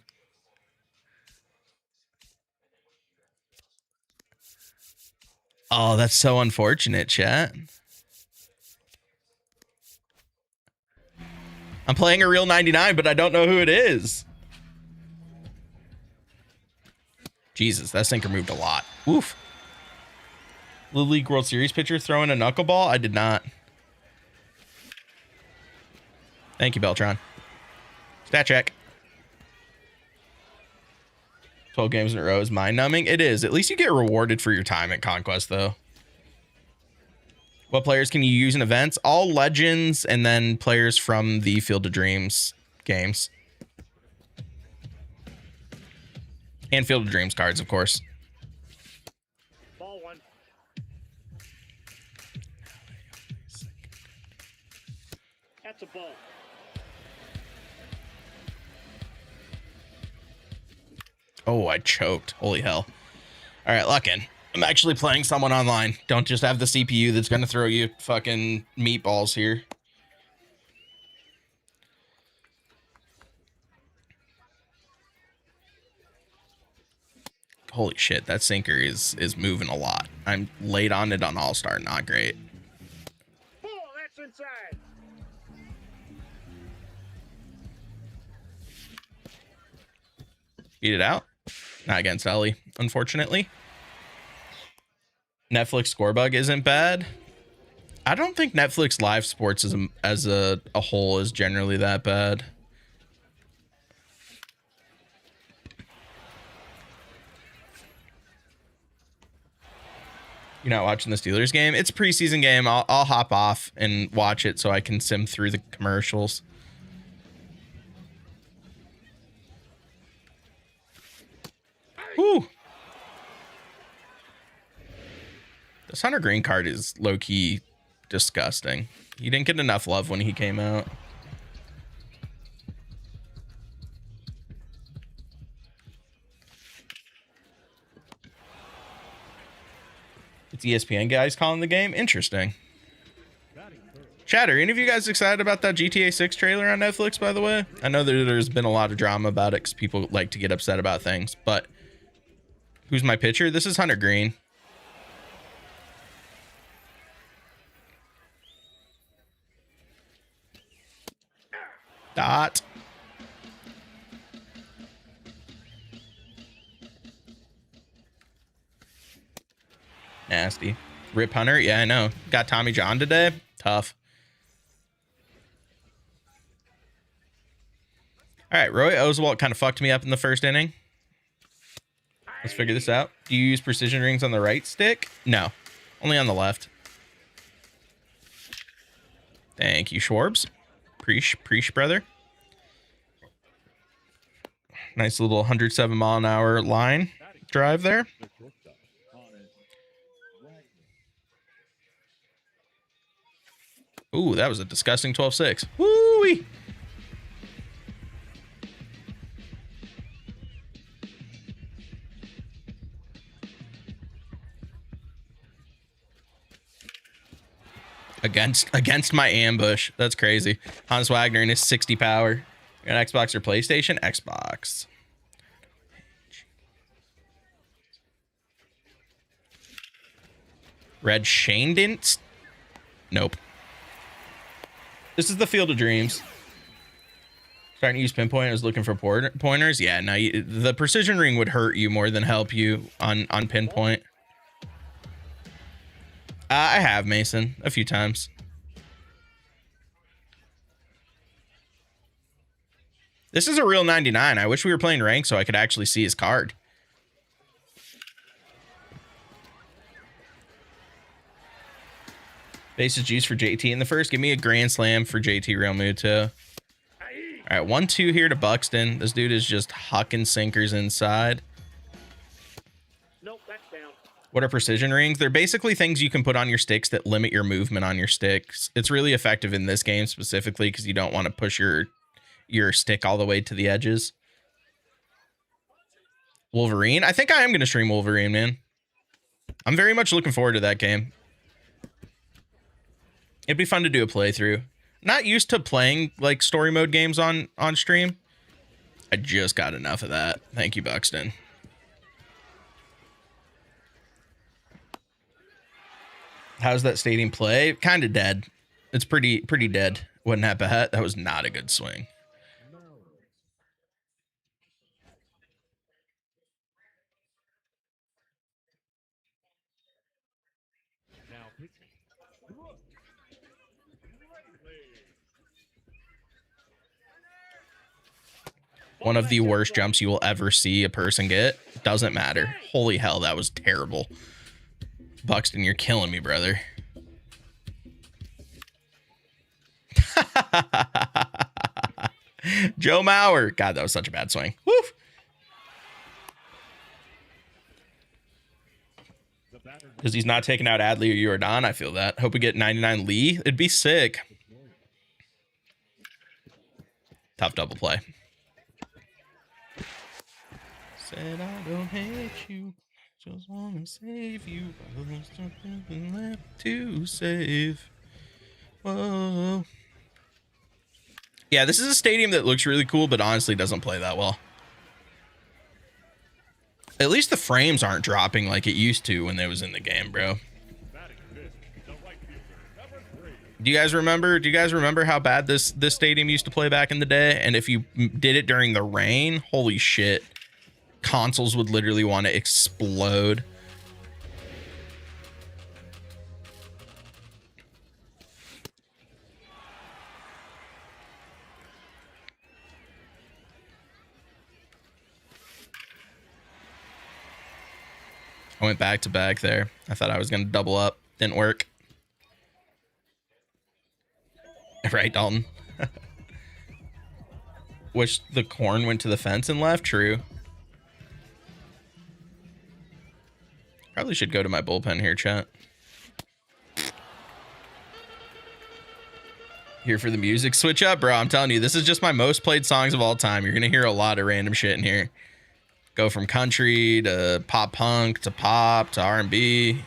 Oh, that's so unfortunate, chat. I'm playing a real 99, but I don't know who it is. Jesus, that sinker moved a lot. Oof. Little League World Series pitcher throwing a knuckleball? I did not. Thank you, Beltran. Stat check. 12 games in a row is mind-numbing. It is. At least you get rewarded for your time at Conquest, though. What players can you use in events? All legends and then players from the Field of Dreams games. And Field of Dreams cards, of course. Ball 1. That's a ball. Oh, I choked. Holy hell. All right, lock in. I'm actually playing someone online. Don't just have the CPU that's going to throw you fucking meatballs here. Holy shit, that sinker is moving a lot. I'm late on it on All-Star. Not great. Ball, that's inside. Beat it out. Not against Ellie, unfortunately. Netflix score bug isn't bad. I don't think Netflix live sports as a whole is generally that bad. You're not watching the Steelers game? It's a preseason game. I'll hop off and watch it so I can sim through the commercials. Woo! This Hunter Green card is low-key disgusting. He didn't get enough love when he came out. It's ESPN guys calling the game? Interesting. Chatter, any of you guys excited about that GTA 6 trailer on Netflix, by the way? I know there's been a lot of drama about it because people like to get upset about things, but who's my pitcher? This is Hunter Green. Dot. Nasty. Rip Hunter. Yeah, I know. Got Tommy John today. Tough. All right, Roy Oswalt kind of fucked me up in the first inning. Let's figure this out. Do you use precision rings on the right stick? No, only on the left. Thank you, Schwarbs. Preach, brother. Nice little 107 mile an hour line drive there. Ooh, that was a disgusting 12-6. Woo-wee. Against my ambush. That's crazy. Hans Wagner and his 60 power. You got Xbox or PlayStation? Xbox. Red Shane didn't? Nope. This is the Field of Dreams. Starting to use pinpoint. I was looking for pointers. Yeah, no, the precision ring would hurt you more than help you on pinpoint. I have, Mason, a few times. This is a real 99. I wish we were playing ranked so I could actually see his card. Bases juice for JT in the first. Give me a grand slam for JT Real Muto. All right, 1-2 here to Buxton. This dude is just hucking sinkers inside. Nope, that's down. What are precision rings? They're basically things you can put on your sticks that limit your movement on your sticks. It's really effective in this game specifically because you don't want to push your stick all the way to the edges. Wolverine? I think I am going to stream Wolverine, man. I'm very much looking forward to that game. It'd be fun to do a playthrough. Not used to playing like story mode games on stream. I just got enough of that. Thank you, Buxton. How's that stadium play? Kind of dead. It's pretty dead. Wasn't that bad? That was not a good swing. One of the worst jumps you will ever see a person get. Doesn't matter. Holy hell, that was terrible. Buxton, you're killing me, brother. Joe Mauer. God, that was such a bad swing. Woof. Because he's not taking out Adley or Jordan. I feel that. Hope we get 99 Lee. It'd be sick. Tough double play. Said I don't hate you, just want to save you, but there's something left to save. Whoa. Yeah, this is a stadium that looks really cool, but honestly doesn't play that well. At least the frames aren't dropping like it used to when they was in the game, bro. Do you guys remember how bad this stadium used to play back in the day? And if you did it during the rain, holy shit. Consoles would literally want to explode. I went back to back there. I thought I was going to double up. Didn't work. Right, Dalton? Wish the corn went to the fence and left. True. Probably should go to my bullpen here, chat. Here for the music. Switch up, bro. I'm telling you, this is just my most played songs of all time. You're going to hear a lot of random shit in here. Go from country to pop punk to pop to R&B.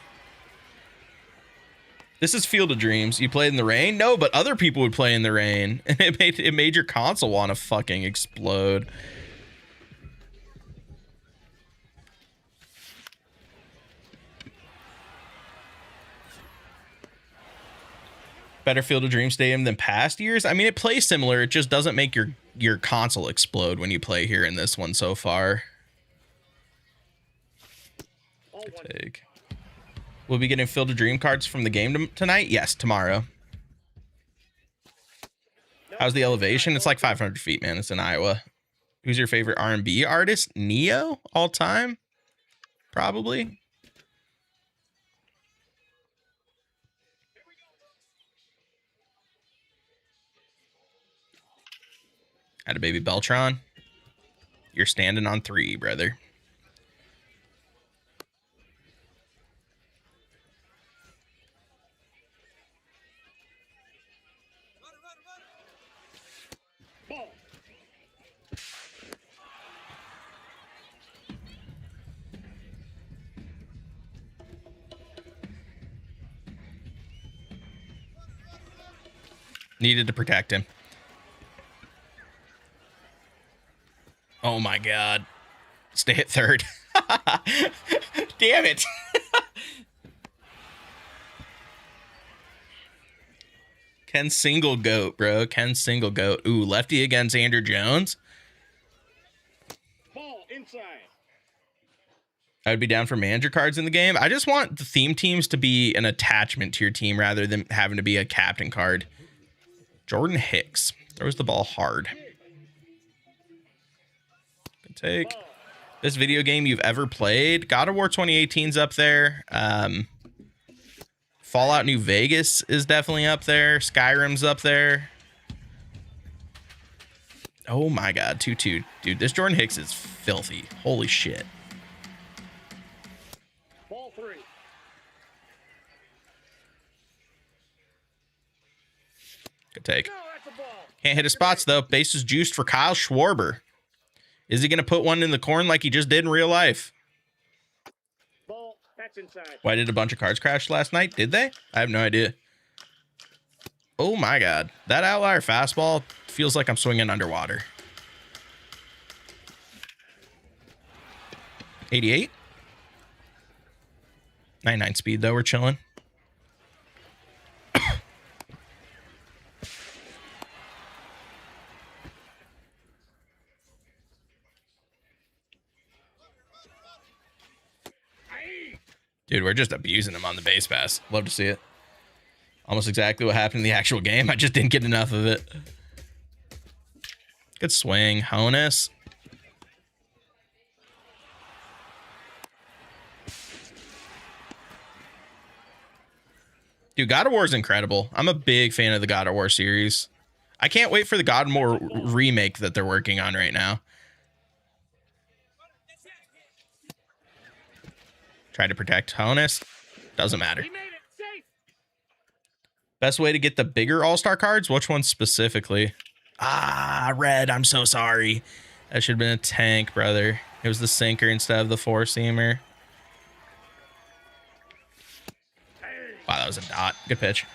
This is Field of Dreams. You played in the rain? No, but other people would play in the rain. And it made your console want to fucking explode. Better Field of Dreams stadium than past years? I mean, it plays similar. It just doesn't make your console explode when you play here in this one so far. Good take. We'll be getting Field of Dream cards from the game tonight? Yes, tomorrow. How's the elevation? It's like 500 feet, man. It's in Iowa. Who's your favorite R&B artist? Neo? All time? Probably. Had a baby Beltron. You're standing on 3, brother. Ball. Needed to protect him. Oh my God. Stay at third. Damn it. Ken single goat, bro. Ken single goat. Ooh, lefty against Andrew Jones. Ball inside. I would be down for manager cards in the game. I just want the theme teams to be an attachment to your team rather than having to be a captain card. Jordan Hicks throws the ball hard. Good take. This video game you've ever played. God of War 2018's up there. Fallout New Vegas is definitely up there. Skyrim's up there. Oh my God, 2-2. Dude, this Jordan Hicks is filthy. Holy shit. Ball 3. Good take. No, that's a ball. Can't hit his spots though. Base is juiced for Kyle Schwarber. Is he going to put one in the corn like he just did in real life? Ball, that's inside. Why did a bunch of cards crash last night? Did they? I have no idea. Oh my God. That outlier fastball feels like I'm swinging underwater. 88. 99 speed though. We're chilling. Dude, we're just abusing him on the base pass. Love to see it. Almost exactly what happened in the actual game. I just didn't get enough of it. Good swing. Honus. Dude, God of War is incredible. I'm a big fan of the God of War series. I can't wait for the God of War remake that they're working on right now. Try to protect Honus. Doesn't matter. He made it safe. Best way to get the bigger all-star cards? Which one specifically? Ah, red. I'm so sorry. That should have been a tank, brother. It was the sinker instead of the four-seamer. Wow, that was a dot. Good pitch.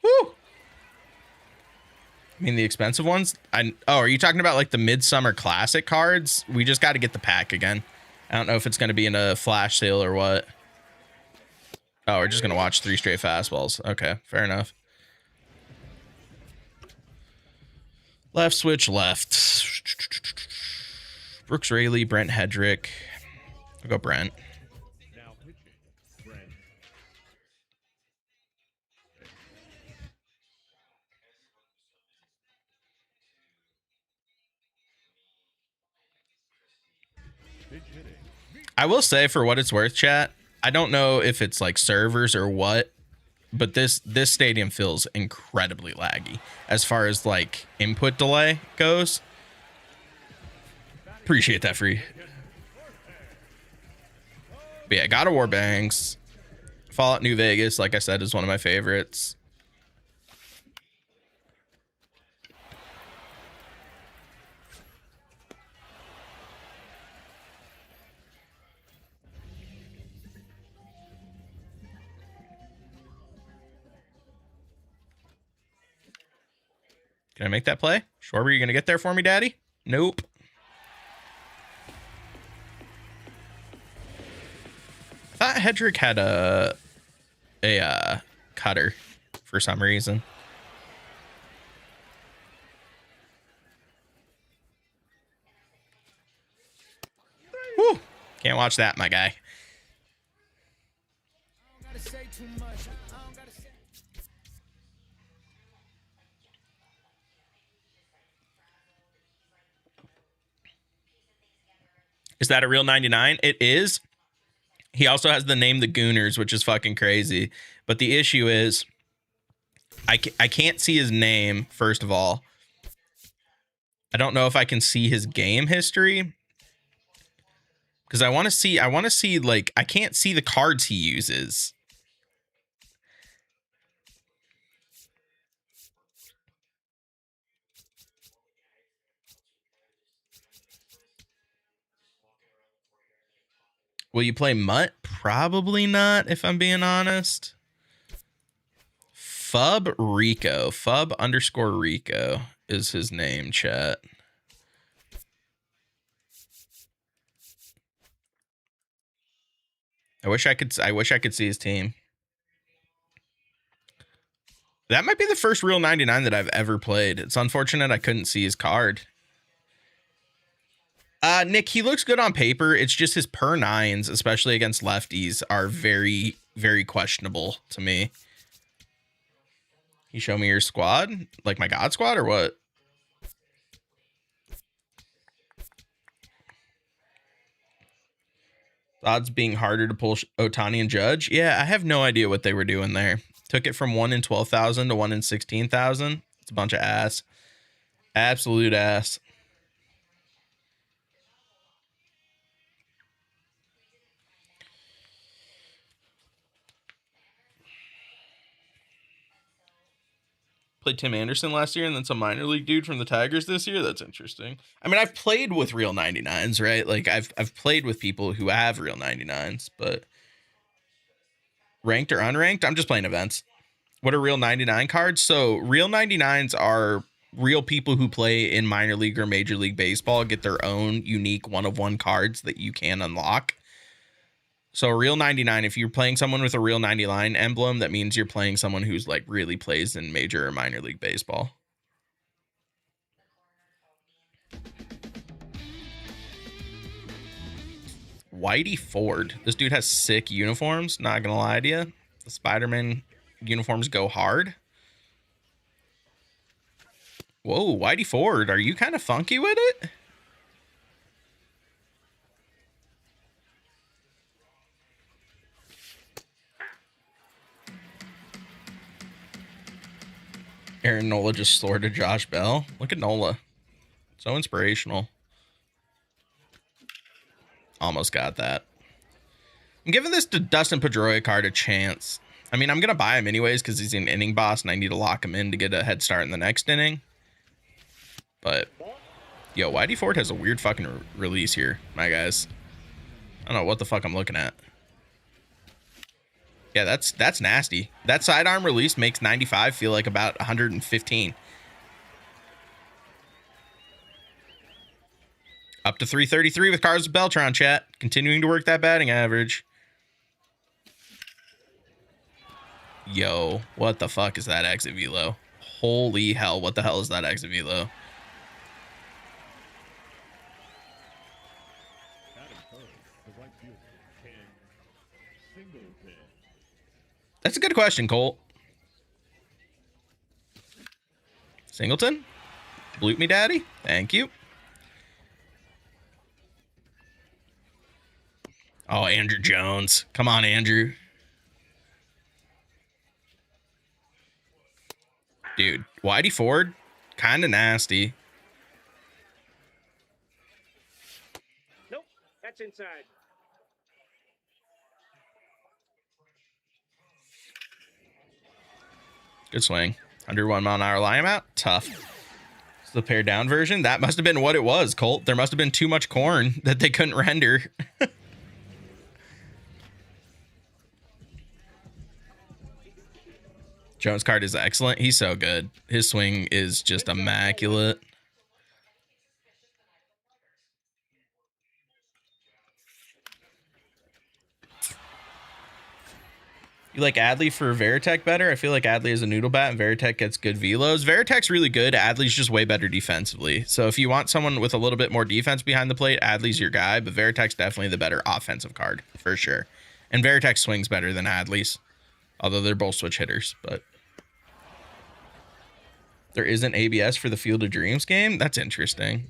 Woo! I mean, the expensive ones? Oh, are you talking about like the Midsummer Classic cards? We just got to get the pack again. I don't know if it's going to be in a flash sale or what. Oh, we're just going to watch 3 straight fastballs. Okay, fair enough. Left switch, left. Brooks Raley, Brent Hedrick. I'll go Brent. Now pitching. Brent. Pitch hitting. I will say, for what it's worth, chat, I don't know if it's like servers or what, but this stadium feels incredibly laggy as far as like input delay goes. Appreciate that, free. But yeah, God of War bangs. Fallout New Vegas, like I said, is one of my favorites. Can I make that play? Schwarber, you gonna get there for me, Daddy? Nope. I thought Hedrick had a cutter for some reason. Woo! Can't watch that, my guy. Is that a real 99? It is. He also has the name the Gooners, which is fucking crazy. But the issue is, I can't see his name, first of all. I don't know if I can see his game history. Because I want to see, like, I can't see the cards he uses. Will you play Mutt? Probably not, if I'm being honest. Fub Rico. Fub underscore Rico is his name, chat. I wish I could see his team. That might be the first real 99 that I've ever played. It's unfortunate I couldn't see his card. Nick, he looks good on paper. It's just his per nines, especially against lefties, are very, very questionable to me. You show me your squad? Like my God squad or what? Odds being harder to pull Ohtani and Judge. Yeah, I have no idea what they were doing there. Took it from 1 in 12,000 to 1 in 16,000. It's a bunch of ass. Absolute ass. Played Tim Anderson last year and then some minor league dude from the Tigers this year. That's interesting. I mean, I've played with real 99s, right? Like I've played with people who have real 99s, but ranked or unranked, I'm just playing events. What are real 99 cards? So real 99s are real people who play in minor league or major league baseball get their own unique one-of-one cards that you can unlock. So a real 99, if you're playing someone with a real 99 emblem, that means you're playing someone who's like really plays in major or minor league baseball. Whitey Ford. This dude has sick uniforms. Not gonna lie to you. The Spider-Man uniforms go hard. Whoa, Whitey Ford. Are you kind of funky with it? Aaron Nola just soared to Josh Bell. Look at Nola. So inspirational. Almost got that. I'm giving this to Dustin Pedroia card a chance. I mean, I'm going to buy him anyways because he's an inning boss and I need to lock him in to get a head start in the next inning. But, yo, Whitey Ford has a weird fucking release here, my guys. I don't know what the fuck I'm looking at. Yeah, that's nasty. That sidearm release makes 95 feel like about 115. Up to 333 with Carlos Beltran, chat. Continuing to work that batting average. Yo, what the fuck is that exit velo? Holy hell, what the hell is that exit velo? That's a good question, Colt. Singleton? Bloop me, daddy. Thank you. Oh, Andrew Jones. Come on, Andrew. Dude, Whitey Ford, kind of nasty. Nope, that's inside. Good swing. 101 mile an hour line out. Tough. It's the pared down version. That must have been what it was, Colt. There must have been too much corn that they couldn't render. Jones card is excellent. He's so good. His swing is just immaculate. You like Adley for Veritek better? I feel like Adley is a noodle bat and Veritek gets good velos. Veritek's really good. Adley's just way better defensively. So if you want someone with a little bit more defense behind the plate, Adley's your guy, but Veritek's definitely the better offensive card for sure. And Veritek swings better than Adley's, although they're both switch hitters, but there isn't ABS for the Field of Dreams game? That's interesting.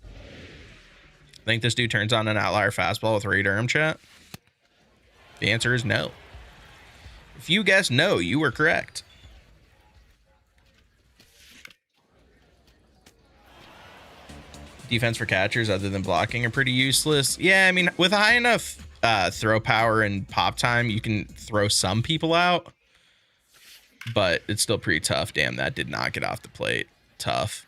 I think this dude turns on an outlier fastball with Ray Durham, chat. The answer is no. If you guessed no, you were correct. Defense for catchers other than blocking are pretty useless. Yeah, I mean, with high enough throw power and pop time, you can throw some people out. But it's still pretty tough. Damn, that did not get off the plate. Tough.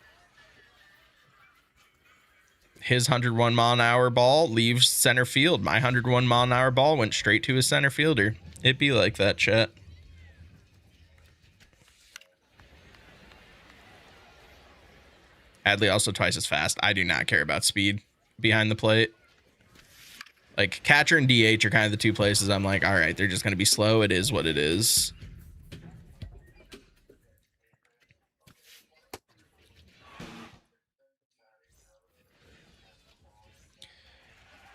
his 101 mile an hour ball leaves center field. My 101 mile an hour ball went straight to his center fielder. It'd be like that, chat. Adley also twice as fast. I do not care about speed behind the plate. Like, catcher and DH are kind of the two places I'm like, all right, they're just going to be slow. It is what it is.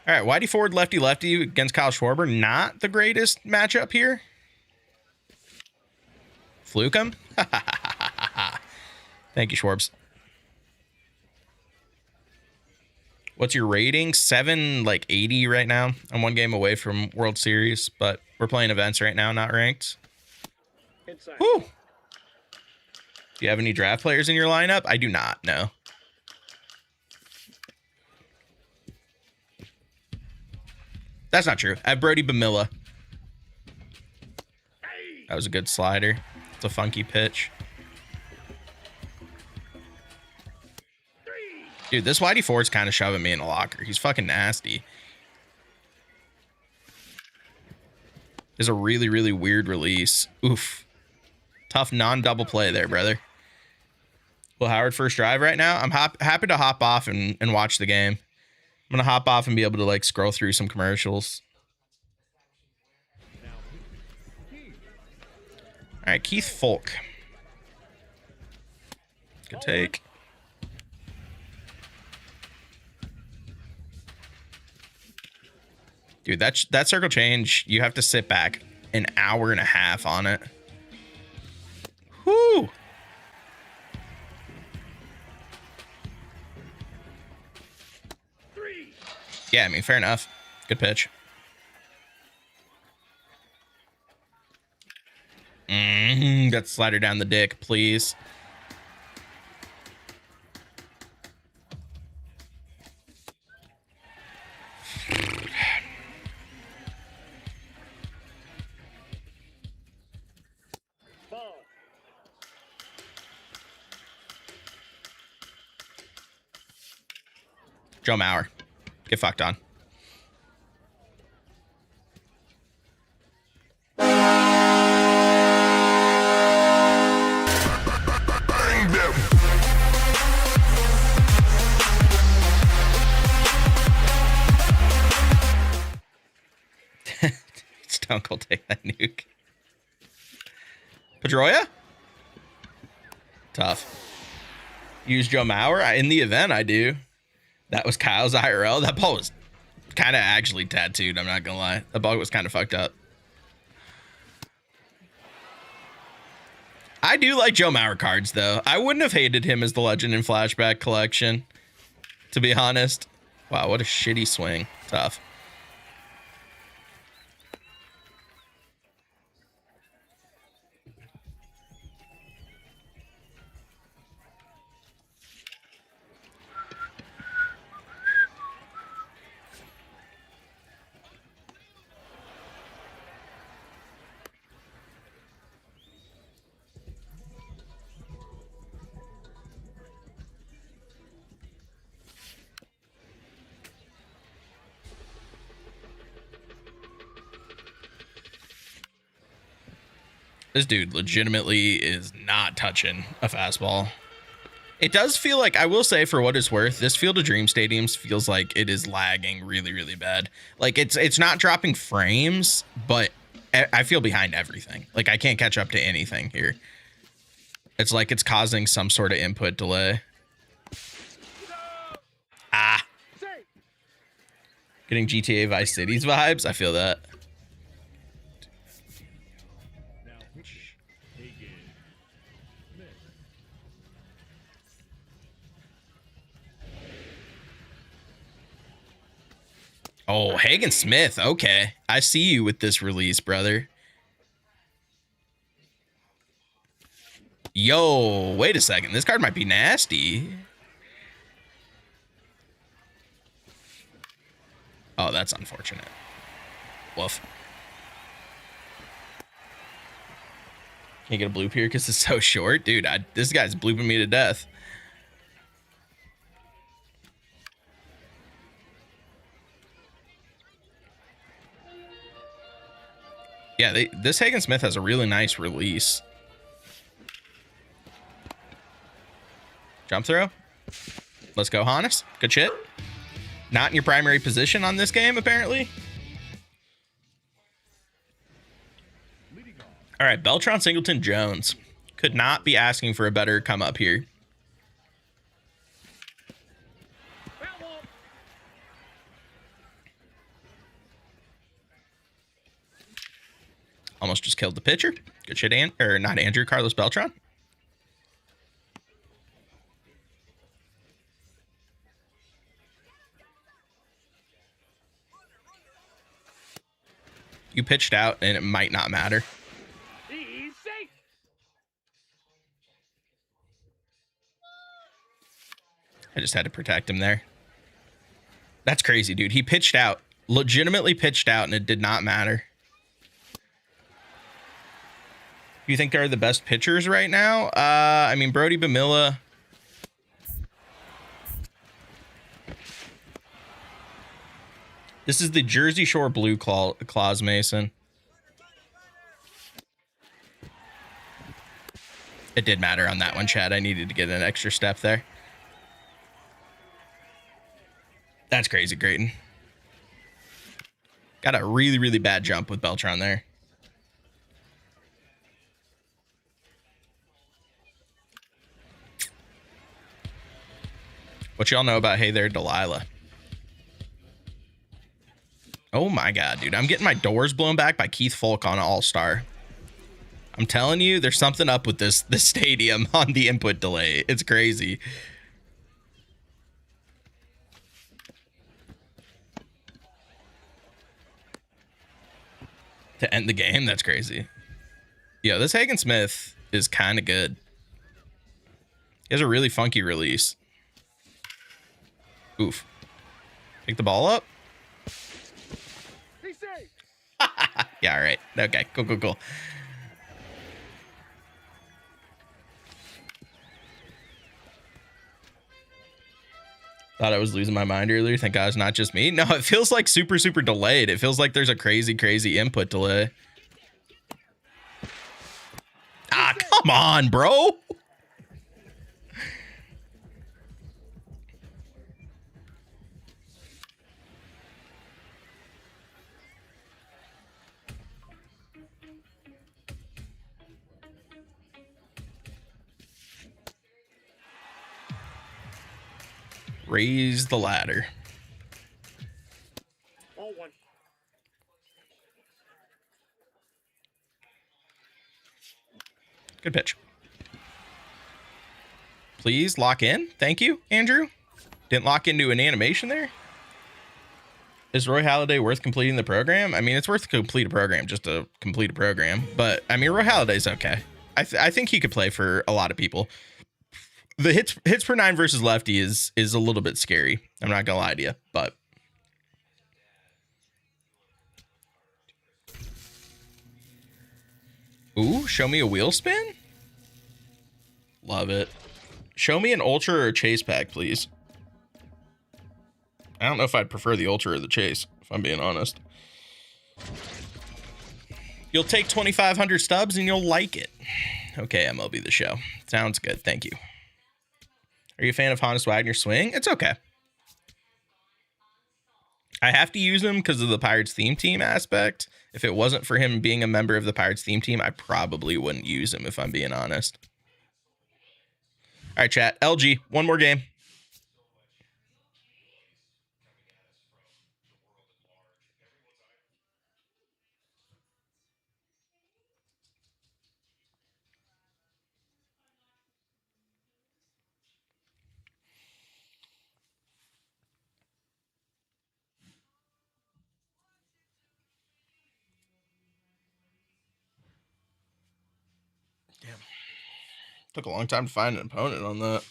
All right, Whitey Ford, lefty against Kyle Schwarber. Not the greatest matchup here. Fluke him? Thank you, Schwarbs. What's your rating? 780 right now. I'm one game away from World Series, but we're playing events right now, not ranked. Inside. Woo! Do you have any draft players in your lineup? I do not, no. That's not true. I have Brody Bamilla. That was a good slider. It's a funky pitch. Dude, this Whitey Ford's kind of shoving me in a locker. He's fucking nasty. There's a really, really weird release. Oof. Tough non-double play there, brother. Will Howard first drive right now? I'm happy to hop off and watch the game. I'm going to hop off and be able to, like, scroll through some commercials. All right, Keith Folk. Good take. Dude, that circle change, you have to sit back an hour and a half on it. Whoo! Yeah, I mean, fair enough. Good pitch. Got the slider down the dick, please. Joe Mauer. Get fucked on. Stone Cold take that nuke. Pedroia? Tough. Use Joe Mauer? In the event, I do. That was Kyle's IRL. That ball was kind of actually tattooed. I'm not going to lie. That ball was kind of fucked up. I do like Joe Mauer cards, though. I wouldn't have hated him as the Legend and Flashback collection, to be honest. Wow, what a shitty swing. Tough. This dude legitimately is not touching a fastball. It does feel like, I will say, for what it's worth, this Field of Dream Stadiums feels like it is lagging really, really bad. Like, it's not dropping frames, but I feel behind everything. Like, I can't catch up to anything here. It's like it's causing some sort of input delay. Ah. Getting GTA Vice City's vibes. I feel that. Oh, Hagen Smith. Okay. I see you with this release, brother. Yo, wait a second. This card might be nasty. Oh, that's unfortunate. Woof. Can't get a bloop here because it's so short. Dude, this guy's blooping me to death. Yeah, this Hagen Smith has a really nice release. Jump throw. Let's go, Hannes. Good shit. Not in your primary position on this game, apparently. All right, Beltran, Singleton, Jones. Could not be asking for a better come up here. Almost just killed the pitcher. Good shit, or not Andrew, Carlos Beltran. You pitched out, and it might not matter. I just had to protect him there. That's crazy, dude. He pitched out. Legitimately pitched out, and it did not matter. You think they're the best pitchers right now? I mean, Brody Bamilla. This is the Jersey Shore Blue Claus Mason. It did matter on that one, Chad. I needed to get an extra step there. That's crazy, Grayton. Got a really, really bad jump with Beltran there. What y'all know about Hey There, Delilah? Oh my God, dude. I'm getting my doors blown back by Keith Folk on All-Star. I'm telling you, there's something up with this stadium on the input delay. It's crazy. To end the game, that's crazy. Yo, this Hagen Smith is kind of good. He has a really funky release. Oof. Pick the ball up. Yeah, all right. Okay, cool. Thought I was losing my mind earlier. Thank God it's not just me. No, it feels like super delayed. It feels like there's a crazy input delay. Ah, come on, bro. Raise the ladder. All one. Good pitch. Please lock in. Thank you, Andrew. Didn't lock into an animation there. Is Roy Halladay worth completing the program? I mean, it's worth to complete a program just to complete a program. But, I mean, Roy Halladay's okay. I think he could play for a lot of people. The hits per 9 versus lefty is a little bit scary. I'm not gonna lie to you, but ooh, show me a wheel spin. Love it. Show me an ultra or a chase pack, please. I don't know if I'd prefer the ultra or the chase, if I'm being honest. You'll take 2,500 stubs and you'll like it. Okay, MLB The Show. Sounds good. Thank you. Are you a fan of Honest Wagner's swing? It's okay. I have to use him because of the Pirates theme team aspect. If it wasn't for him being a member of the Pirates theme team, I probably wouldn't use him if I'm being honest. All right, chat. LG, one more game. Damn. Took a long time to find an opponent on that.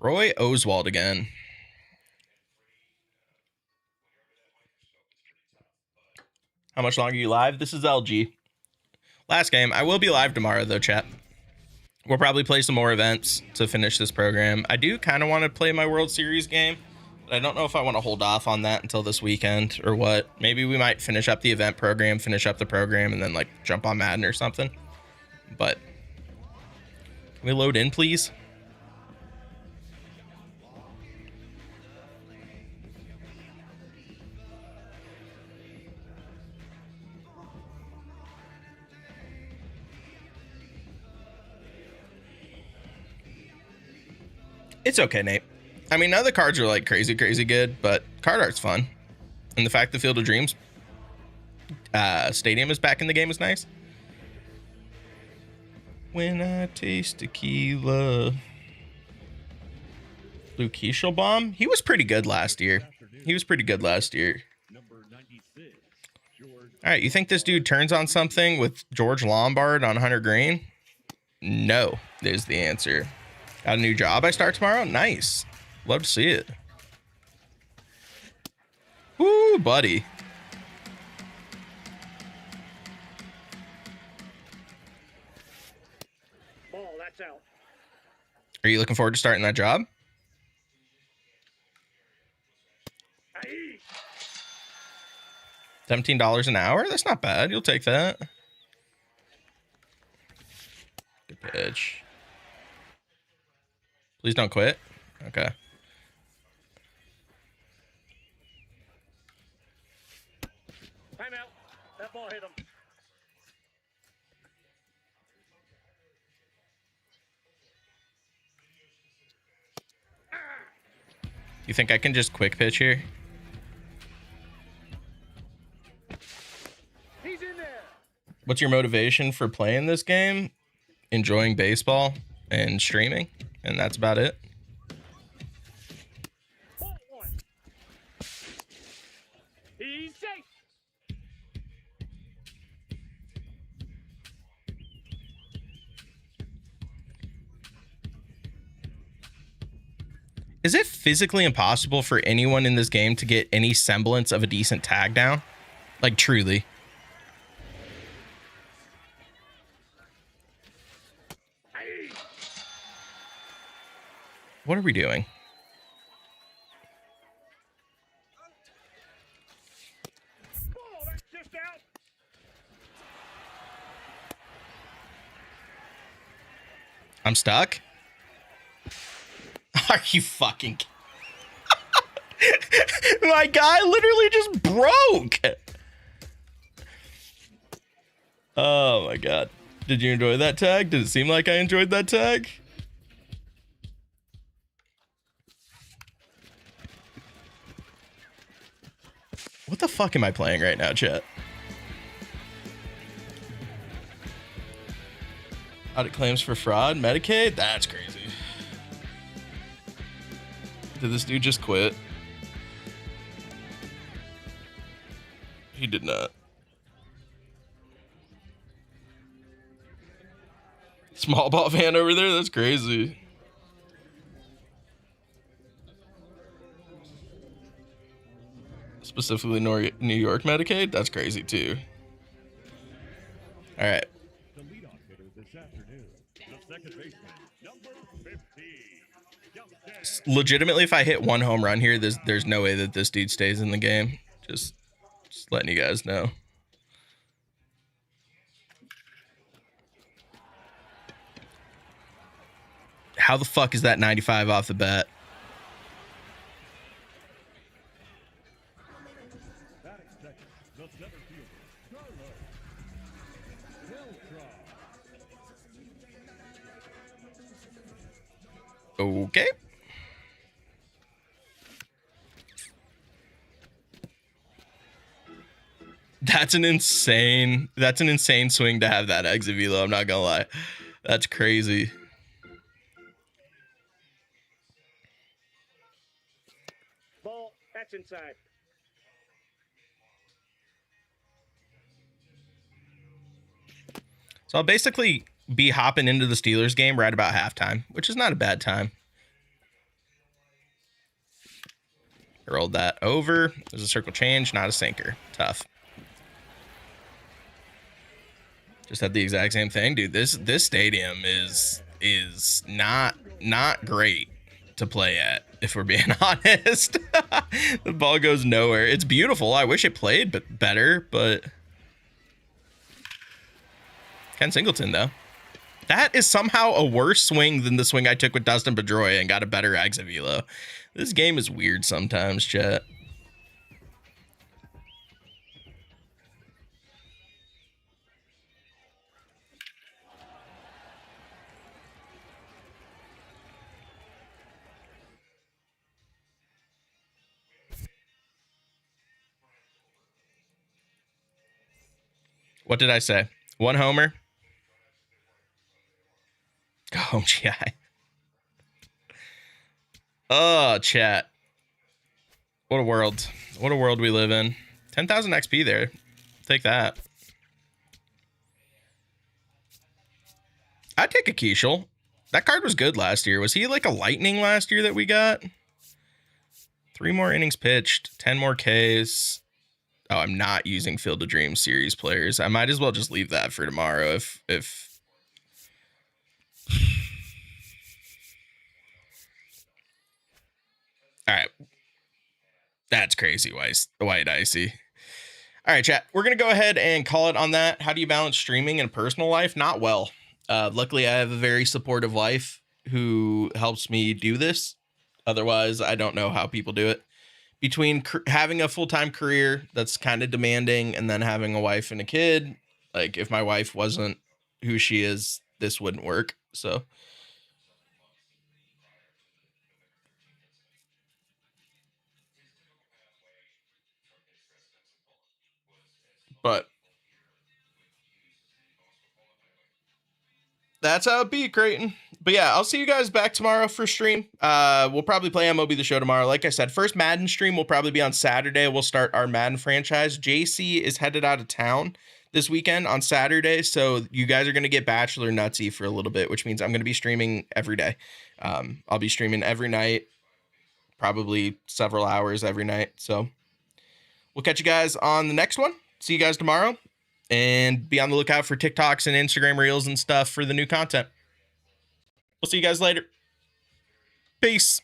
Roy Oswald again. How much longer are you live? This is LG. Last game. I will be live tomorrow, though, chat. We'll probably play some more events to finish this program. I do kind of want to play my World Series game, but I don't know if I want to hold off on that until this weekend or what. Maybe we might finish up the event program, finish up the program, and then, like, jump on Madden or something. But can we load in, please? It's okay, Nate. I mean, none of the cards are like crazy good, but card art's fun. And the fact the Field of Dreams stadium is back in the game is nice. When I taste tequila. Luke Keishelbaum, he was pretty good last year. All right, you think this dude turns on something with George Lombard on Hunter Green? No, is the answer. Got a new job I start tomorrow? Nice. Love to see it. Woo, buddy. Ball, that's out. Are you looking forward to starting that job? Aye. $17 an hour? That's not bad. You'll take that. Good pitch. Please don't quit. Okay. Timeout. That ball hit him. You think I can just quick pitch here? He's in there. What's your motivation for playing this game? Enjoying baseball and streaming, and that's about it. Ball one. He's safe. Is it physically impossible for anyone in this game to get any semblance of a decent tag down? Like, truly. Aye. What are we doing? Ball, that's just out. I'm stuck? Are you fucking... My guy literally just broke. Oh my god. Did you enjoy that tag? Did it seem like I enjoyed that tag? What the fuck am I playing right now, chat? Audit claims for fraud, Medicaid? That's crazy. Did this dude just quit? He did not. Small ball fan over there? That's crazy. Specifically New York Medicaid? That's crazy too. All right. The leadoff hitter this afternoon, the second baseman, number 15. Legitimately, if I hit one home run here, there's no way that this dude stays in the game. Just letting you guys know. How the fuck is that 95 off the bat? Batting second, the center fielder, Carlos. Well Okay. That's an insane swing to have that exit velo. I'm not gonna lie. That's crazy. Ball, that's inside. So I'll basically be hopping into the Steelers game right about halftime, which is not a bad time. Rolled that over. There's a circle change, not a sinker. Tough. Just had the exact same thing, dude. This stadium is not great to play at, if we're being honest. The ball goes nowhere. It's beautiful. I wish it played better, but Ken Singleton though. That is somehow a worse swing than the swing I took with Dustin Pedroia and got a better exit velo. This game is weird sometimes, chat. What did I say? One homer? Go home, GI. Oh, chat. What a world. What a world we live in. 10,000 XP there. Take that. I'd take a Keishel. That card was good last year. Was he like a lightning last year that we got? 3 more innings pitched. 10 more Ks. Oh, I'm not using Field of Dreams series players. I might as well just leave that for tomorrow if all right. That's crazy, white icy. All right, chat. We're going to go ahead and call it on that. How do you balance streaming and personal life? Not well. Luckily, I have a very supportive wife who helps me do this. Otherwise, I don't know how people do it. Between having a full-time career that's kind of demanding and then having a wife and a kid, like if my wife wasn't who she is, this wouldn't work. So but that's how it be, Creighton. But yeah, I'll see you guys back tomorrow for stream. We'll probably play MLB The Show tomorrow. Like I said, first Madden stream will probably be on Saturday. We'll start our Madden franchise. JC is headed out of town this weekend on Saturday, so you guys are going to get Bachelor Nutsy for a little bit, which means I'm going to be streaming every day. I'll be streaming every night, probably several hours every night. So we'll catch you guys on the next one. See you guys tomorrow, and be on the lookout for TikToks and Instagram Reels and stuff for the new content. We'll see you guys later. Peace.